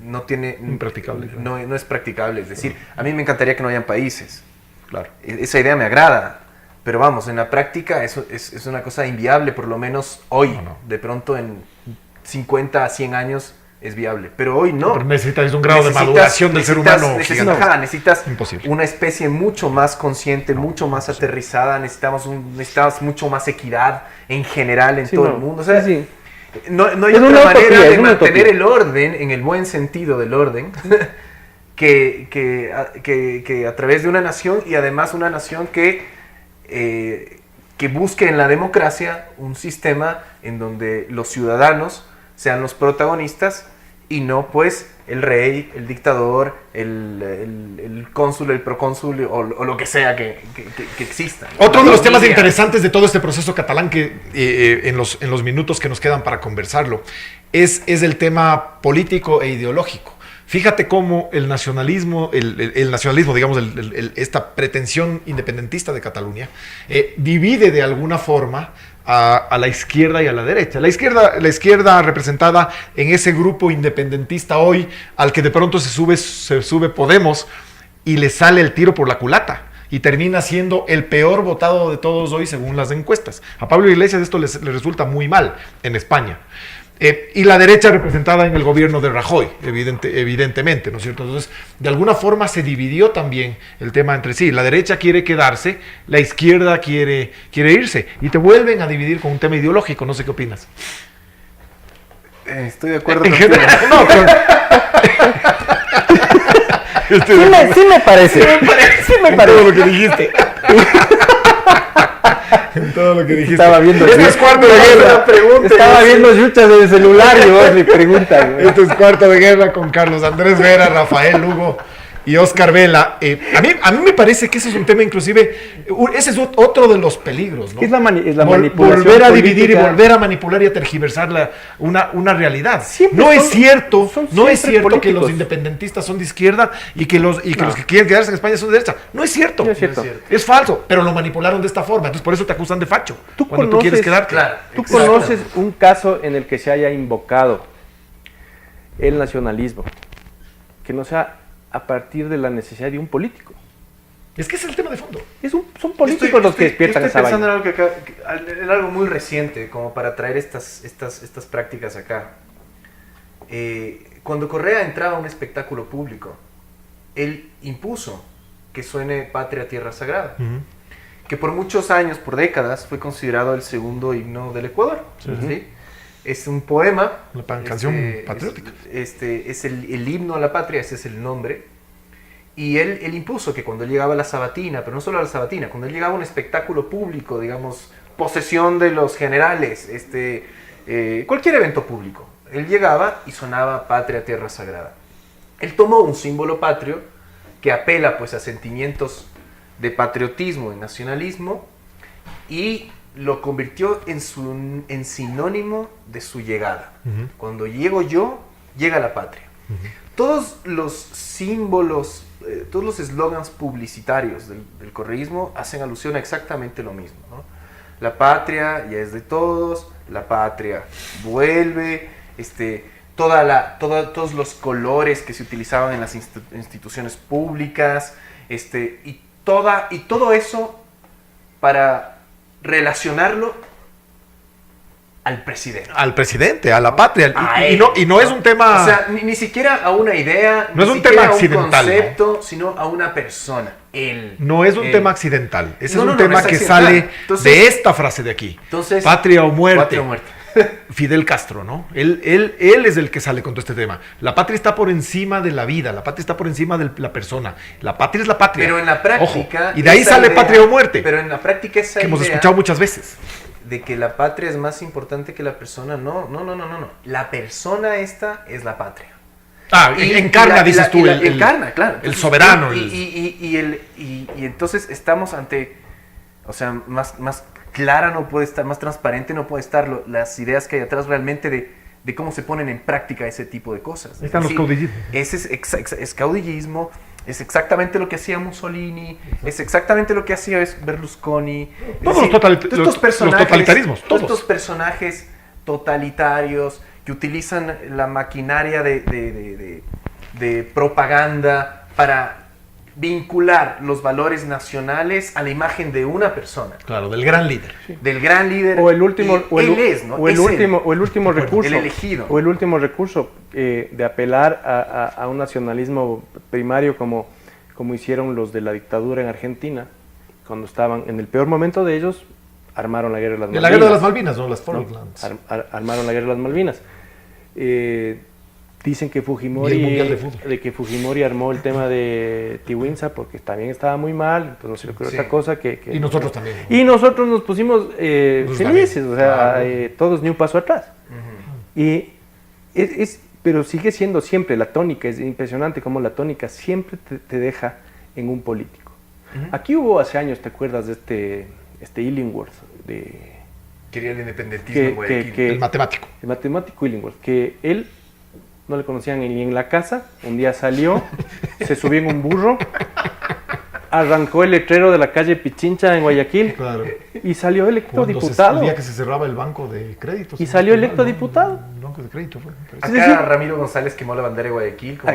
no tiene... Impracticable. No es practicable. Es decir, a mí me encantaría que no hayan países. Claro. Esa idea me agrada. Pero vamos, en la práctica eso es una cosa inviable, por lo menos hoy. No. De pronto en 50 a 100 años es viable. Pero hoy no. Pero necesitas un grado de maduración del ser humano. Necesitas imposible. una especie mucho más consciente, mucho más aterrizada. Necesitamos mucho más equidad en general en todo el mundo. O sea, no hay otra manera de mantener el orden, en el buen sentido del orden, que a través de una nación, y además una nación que busque en la democracia un sistema en donde los ciudadanos sean los protagonistas y no pues el rey, el dictador, el cónsul, el procónsul o lo que sea que exista. Otro de los temas interesantes de todo este proceso catalán que en los minutos que nos quedan para conversarlo es el tema político e ideológico. Fíjate cómo el nacionalismo, digamos, esta pretensión independentista de Cataluña, divide de alguna forma a la izquierda y a la derecha. La izquierda representada en ese grupo independentista hoy, al que de pronto se sube Podemos y le sale el tiro por la culata y termina siendo el peor votado de todos hoy según las encuestas. A Pablo Iglesias esto le resulta muy mal en España. Y la derecha representada en el gobierno de Rajoy, evidentemente, ¿no es cierto? Entonces, de alguna forma se dividió también el tema entre sí. La derecha quiere quedarse, la izquierda quiere irse. Y te vuelven a dividir con un tema ideológico. No sé qué opinas. Estoy de acuerdo en contigo. general, no, sí me parece. Sí me parece. Todo lo que dijiste. En todo lo que dijiste. Estaba viendo. Esto es cuarto de guerra. Estaba viendo yuchas en el celular y vos me preguntas. Esto es cuarto de guerra con Carlos Andrés Vera, Rafael Lugo y Oscar Vela. A mí me parece que ese es un tema inclusive, ese es otro de los peligros, ¿no? Es la manipulación volver a dividir y política. volver a manipular y a tergiversar una realidad. Siempre No es son cierto que políticos. los independentistas son de izquierda y que los que quieren quedarse en España son de derecha. No es cierto. No es cierto. Es falso, pero lo manipularon de esta forma. Entonces por eso te acusan de facho Tú cuando tú quieres quedarte. Claro. ¿Tú conoces un caso en el que se haya invocado el nacionalismo que no sea a partir de la necesidad de un político? Es que ese es el tema de fondo. Son políticos los que despiertan esa Estoy pensando vaina. en algo muy reciente, como para traer estas prácticas acá. Cuando Correa entraba a un espectáculo público, él impuso que suene Patria, Tierra Sagrada, que por muchos años, por décadas, fue considerado el segundo himno del Ecuador. ¿Sí? Es un poema. Una canción patriótica. Es el himno a la patria, ese es el nombre. Y él impuso que cuando él llegaba a la Sabatina, pero no solo a la Sabatina, cuando él llegaba a un espectáculo público, digamos, posesión de los generales, cualquier evento público, él llegaba y sonaba Patria, Tierra Sagrada. Él tomó un símbolo patrio que apela pues a sentimientos de patriotismo y nacionalismo y lo convirtió en sinónimo de su llegada. Cuando llego yo, llega la patria. Todos los símbolos, todos los eslogans publicitarios del correísmo hacen alusión a exactamente lo mismo, ¿no? La patria ya es de todos, la patria vuelve, todos los colores que se utilizaban en las instituciones públicas, y todo eso para relacionarlo al presidente. Al presidente, a la patria. Y no es un tema... O sea, ni siquiera a una idea, no es ni un tema a un accidental, concepto, sino a una persona. No es un tema accidental. Ese es un no tema es que accidental. sale de esta frase de aquí. Entonces, patria o muerte. Patria o muerte. Fidel Castro, ¿no? Él es el que sale con todo este tema. La patria está por encima de la vida, la patria está por encima de la persona. La patria es la patria. Pero en la práctica... Ojo, y de ahí sale idea, patria o muerte. Pero en la práctica esa que hemos idea escuchado muchas veces. De que la patria es más importante que la persona, no. La persona esta es la patria. Encarna, dices tú, encarna, claro. El soberano. Y entonces estamos ante, o sea, más clara no puede estar, más transparente no puede estar las ideas que hay atrás realmente de cómo se ponen en práctica ese tipo de cosas. Están los caudillismos. Ese es caudillismo, es exactamente lo que hacía Mussolini, es exactamente lo que hacía Berlusconi. Todos los totalitarismos. Todos estos personajes totalitarios que utilizan la maquinaria de propaganda para vincular los valores nacionales a la imagen de una persona. Claro, del gran líder. Del gran líder. O el último, él es, ¿no? o el Es último, o el último el recurso, elegido. o el último recurso de apelar a un nacionalismo primario como hicieron los de la dictadura en Argentina, cuando estaban en el peor momento de ellos, armaron la guerra de las Malvinas. La guerra de las Malvinas, ¿no? Las Falklands. Armaron la guerra de las Malvinas. Dicen que Y el Mundial de Fútbol. que Fujimori armó el tema de Tiwinza porque también estaba muy mal, pues no se le ocurrió otra cosa que... Y nosotros también, ¿no? Y nosotros nos pusimos felices, también. o sea, Claro. todos ni un paso atrás. Y pero sigue siendo siempre la tónica, es impresionante cómo la tónica siempre te deja en un político. Aquí hubo hace años, ¿te acuerdas de este Illingworth? Quería el independentismo en Guayaquil. El matemático. El matemático Illingworth, que él no le conocían ni en la casa, un día salió, se subió en un burro, arrancó el letrero de la calle Pichincha en Guayaquil Claro. y salió electo El diputado. día que se cerraba el banco de créditos. Y salió electo diputado. El banco de crédito fue. Acá Es decir, Ramiro González quemó la bandera de Guayaquil como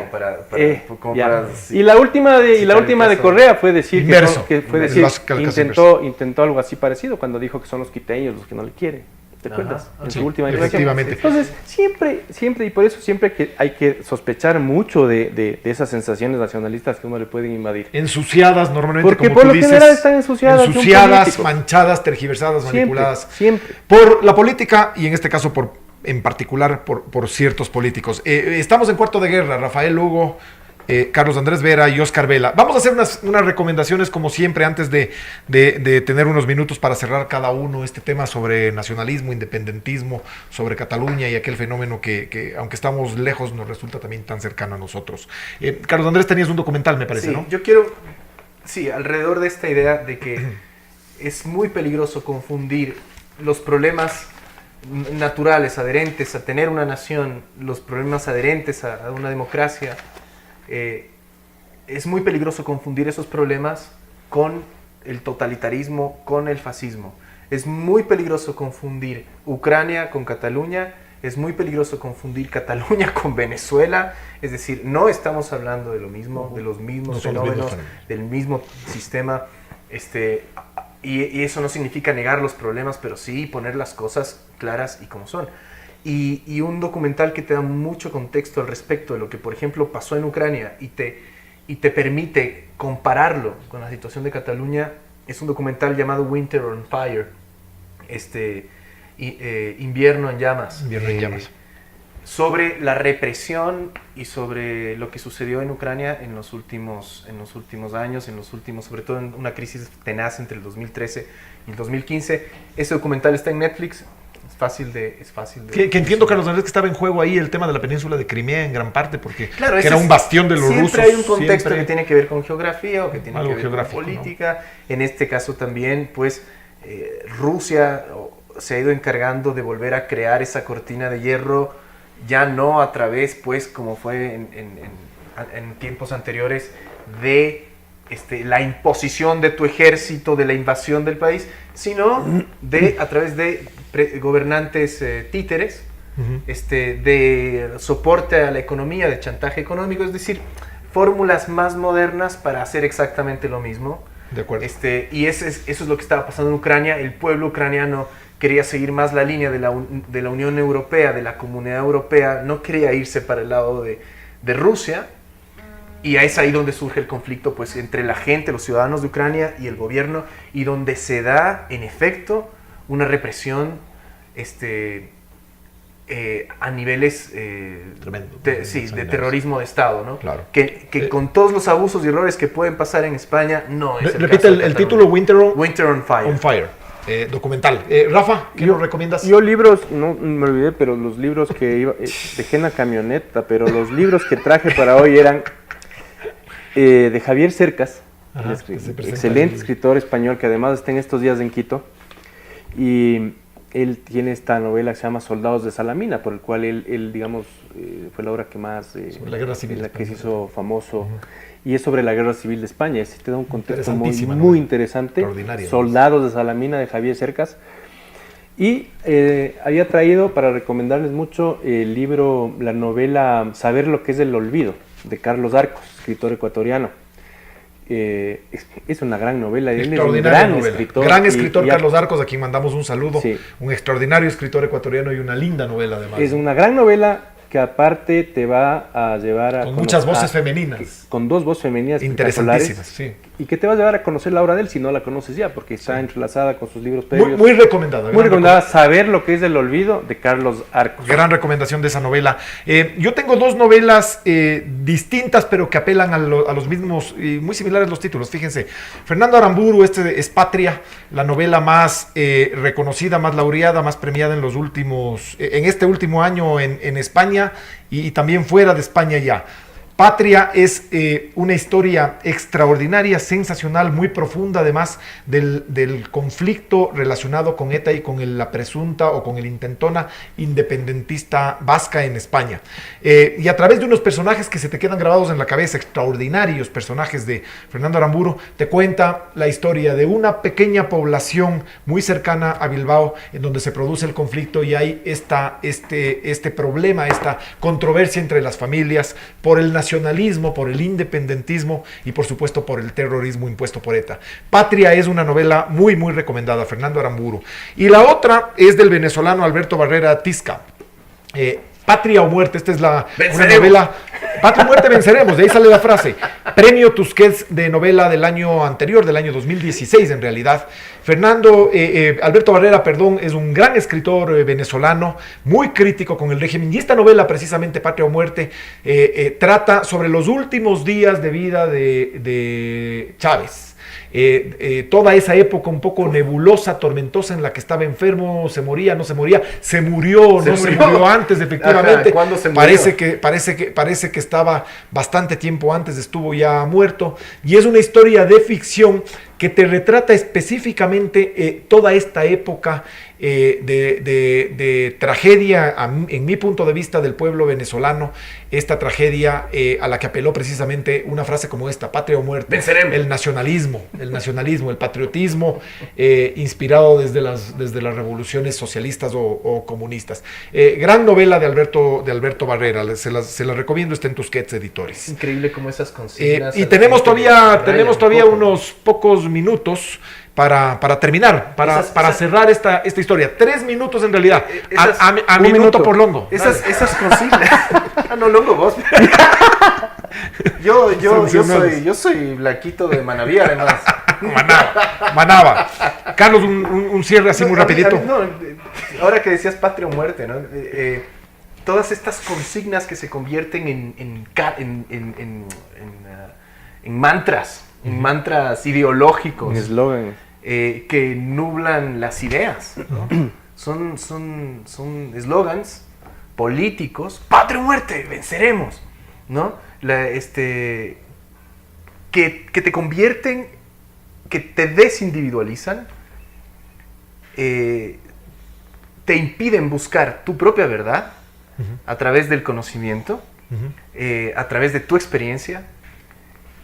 Ya. para Y la última de citar el de caso Correa fue decir Inverso. que El caso intentó algo así parecido cuando dijo que son los quiteños los que no le quieren. ¿Te acuerdas? En Sí, su última declaración. efectivamente. Entonces, siempre, y por eso siempre que hay que sospechar mucho de esas sensaciones nacionalistas que uno le pueden invadir. Ensuciadas normalmente, Porque como por tú lo dices, general están ensuciadas de un político. manchadas, tergiversadas, manipuladas. Siempre. Por la política y en este caso en particular por ciertos políticos. Estamos en cuarto de guerra, Rafael Lugo, Carlos Andrés Vera y Oscar Vela. Vamos a hacer unas recomendaciones como siempre antes de tener unos minutos para cerrar cada uno este tema sobre nacionalismo, independentismo, sobre Cataluña y aquel fenómeno que aunque estamos lejos nos resulta también tan cercano a nosotros. Carlos Andrés, tenías un documental, me parece, Sí, ¿no? yo quiero, alrededor de esta idea de que es muy peligroso confundir los problemas naturales adherentes a tener una nación, los problemas adherentes a una democracia. Es muy peligroso confundir esos problemas con el totalitarismo, con el fascismo. Es muy peligroso confundir Ucrania con Cataluña, es muy peligroso confundir Cataluña con Venezuela, es decir, no estamos hablando de lo mismo, de los mismos No son los mismos fenómenos, del mismo sistema, y eso no significa negar los problemas, pero sí poner las cosas claras y como son. Y un documental que te da mucho contexto al respecto de lo que, por ejemplo, pasó en Ucrania y te permite compararlo con la situación de Cataluña, es un documental llamado Winter on Fire, Invierno en Llamas. Invierno en llamas. Sobre la represión y sobre lo que sucedió en Ucrania en los últimos años, sobre todo en una crisis tenaz entre el 2013 y el 2015. Ese documental está en Netflix. Es fácil de Que entiendo, Carlos Andrés, que estaba en juego ahí el tema de la península de Crimea en gran parte, porque claro, que era un bastión de los rusos. Siempre hay un contexto que tiene que ver con geografía o que tiene Algo que ver con geográfico, política. ¿No? En este caso también, pues, Rusia se ha ido encargando de volver a crear esa cortina de hierro, ya no a través, pues, como fue en tiempos anteriores, de la imposición de tu ejército, de la invasión del país, sino a través de gobernantes títeres, de soporte a la economía, de chantaje económico, es decir, fórmulas más modernas para hacer exactamente lo mismo. De acuerdo. Y eso es lo que estaba pasando en Ucrania. El pueblo ucraniano quería seguir más la línea de la Unión Europea, de la Comunidad Europea, no quería irse para el lado de Rusia. Y es ahí donde surge el conflicto, pues, entre la gente, los ciudadanos de Ucrania y el gobierno, y donde se da, en efecto, una represión a niveles Tremendo. de terrorismo de Estado, ¿no? Claro. Que con todos los abusos y errores que pueden pasar en España, no es el Repite caso de el Cataluña. título, Winter on Fire. on Fire. Documental. Rafa, ¿qué nos recomiendas? Yo libros, no me olvidé, pero los libros que dejé en la camioneta, pero los libros que traje para hoy eran de Javier Cercas, Ajá, el que se presenta excelente ahí. escritor español que además está en estos días en Quito, y él tiene esta novela que se llama Soldados de Salamina, por el cual él digamos, fue la obra que más, Sobre la Guerra Civil en la que se Española. hizo famoso, y es sobre la Guerra Civil de España. Ese te da un contexto muy, Interesantísima muy novela. interesante. Extraordinaria. Soldados de Salamina de Javier Cercas. Y había traído para recomendarles mucho el libro, la novela Saber lo que es el olvido, de Carlos Arcos, escritor ecuatoriano, es una gran novela. Él es un Extraordinaria gran novela. escritor. Gran escritor, y Carlos Arcos, a quien mandamos un saludo. Sí. Un extraordinario escritor ecuatoriano y una linda novela además. Es una gran novela que aparte te va a llevar a... Con muchas voces femeninas. Con 2 voces femeninas Interesantísimas, sí. Y que te va a llevar a conocer la obra de él si no la conoces ya, porque está entrelazada con sus libros Muy, previos. muy recomendada. Muy recomendada saber lo que es El olvido de Carlos Arcos. Gran recomendación de esa novela. Yo tengo 2 novelas distintas, pero que apelan a los mismos, muy similares los títulos. Fíjense, Fernando Aramburu, este es Patria, la novela más reconocida, más laureada, más premiada en los últimos, en este último año en España y también fuera de España ya. Patria es una historia extraordinaria, sensacional, muy profunda, además del conflicto relacionado con ETA y con la presunta o con el intentona independentista vasca en España. Y a través de unos personajes que se te quedan grabados en la cabeza, extraordinarios personajes de Fernando Aramburu, te cuenta la historia de una pequeña población muy cercana a Bilbao, en donde se produce el conflicto y hay este problema, esta controversia entre las familias por el nacionalismo, por el independentismo y por supuesto por el terrorismo impuesto por ETA. Patria es una novela muy muy recomendada, Fernando Aramburu. Y la otra es del venezolano Alberto Barrera Tisca. Patria o muerte, esta es una novela. Patria o muerte, venceremos, de ahí sale la frase. Premio Tusquets de novela del año anterior, del año 2016 en realidad. Alberto Barrera, perdón, es un gran escritor venezolano, muy crítico con el régimen. Y esta novela, precisamente, Patria o muerte, trata sobre los últimos días de vida de Chávez. Toda esa época un poco nebulosa, tormentosa, en la que estaba enfermo, se moría, no se moría, se murió antes, efectivamente. Ajá, ¿cuándo se murió? Parece que estaba bastante tiempo antes, estuvo ya muerto, y es una historia de ficción que te retrata específicamente toda esta época de tragedia, en mi punto de vista, del pueblo venezolano, esta tragedia a la que apeló precisamente una frase como esta: patria o muerte. Venceremos. El nacionalismo, el patriotismo inspirado desde las revoluciones socialistas o comunistas. Gran novela de Alberto Barrera, se la recomiendo, está en Tusquets Editores. Increíble cómo esas consignas... Y tenemos todavía unos pocos minutos para terminar, para cerrar esta historia. 3 minutos en realidad, a minuto por longo. Esas consignas... no, longo vos. Yo soy Blaquito de Manaví, además. Manaba. Carlos, un cierre así muy rapidito. Ahora que decías patria o muerte, ¿no? Todas estas consignas que se convierten en mantras, en mantras ideológicos, Un eslogan. que nublan las ideas, ¿no? Son eslogans políticos. Patria o muerte, venceremos, ¿no? Que te convierten, que te desindividualizan, te impiden buscar tu propia verdad a través del conocimiento, a través de tu experiencia,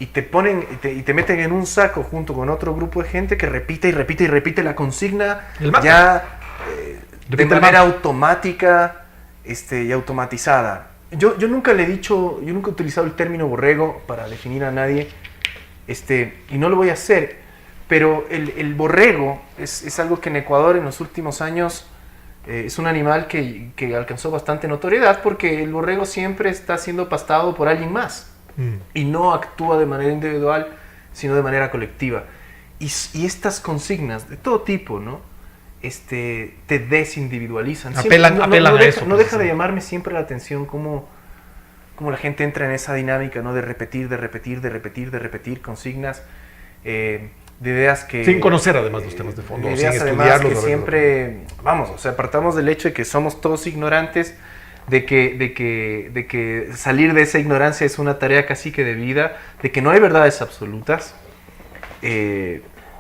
y te ponen y te meten en un saco junto con otro grupo de gente que repite y repite y repite la consigna ya de manera automática y automatizada. Yo nunca yo nunca he utilizado el término borrego para definir a nadie, y no lo voy a hacer, pero el borrego es algo que en Ecuador en los últimos años es un animal que alcanzó bastante notoriedad, porque el borrego siempre está siendo pastado por alguien más y no actúa de manera individual, sino de manera colectiva. Y estas consignas de todo tipo, ¿no? Te desindividualizan. Apelan a eso. No deja de llamarme siempre la atención cómo la gente entra en esa dinámica, ¿no? De repetir consignas, de ideas que... Sin conocer además los temas de fondo, de sin ideas además estudiarlos. que siempre... Vamos, o sea, partamos del hecho de que somos todos ignorantes, de que salir de esa ignorancia es una tarea casi que de vida, de que no hay verdades absolutas,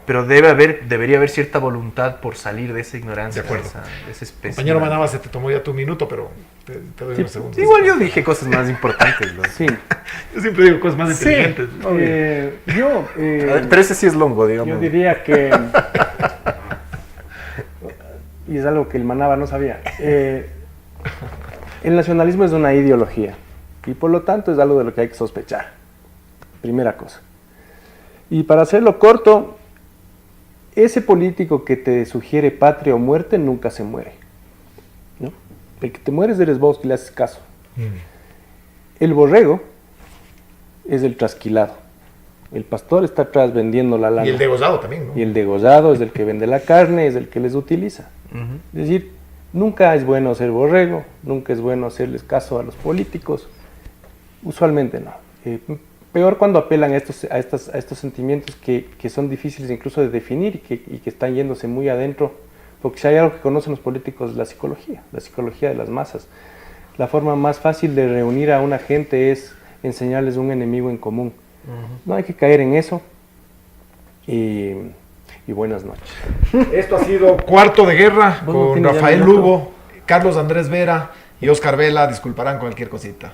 pero debería haber cierta voluntad por salir de esa ignorancia. De acuerdo. De esa especie. Compañero Manaba, se te tomó ya tu minuto, pero te doy unos segundos. Igual yo dije cosas más importantes, ¿no? Sí. Yo siempre digo cosas más inteligentes. Pero ese sí es longo, digamos. Yo diría que... y es algo que el Manaba no sabía. El nacionalismo es una ideología y por lo tanto es algo de lo que hay que sospechar. Primera cosa. Y para hacerlo corto, ese político que te sugiere patria o muerte nunca se muere, ¿no? El que te mueres eres vos, que le haces caso. El borrego es el trasquilado. El pastor está atrás vendiendo la lana. Y el degollado también, ¿no? Y el degollado es el que vende la carne, es el que les utiliza. Es decir, nunca es bueno ser borrego, nunca es bueno hacerles caso a los políticos. Usualmente no. Peor cuando apelan a estos sentimientos que son difíciles incluso de definir y que están yéndose muy adentro. Porque si hay algo que conocen los políticos es la psicología de las masas. La forma más fácil de reunir a una gente es enseñarles un enemigo en común. No hay que caer en eso. Y buenas noches. Esto ha sido Cuarto de Guerra Vos no con tienes ya Rafael minuto. Lugo, Carlos Andrés Vera y Oscar Vela. Disculparán cualquier cosita.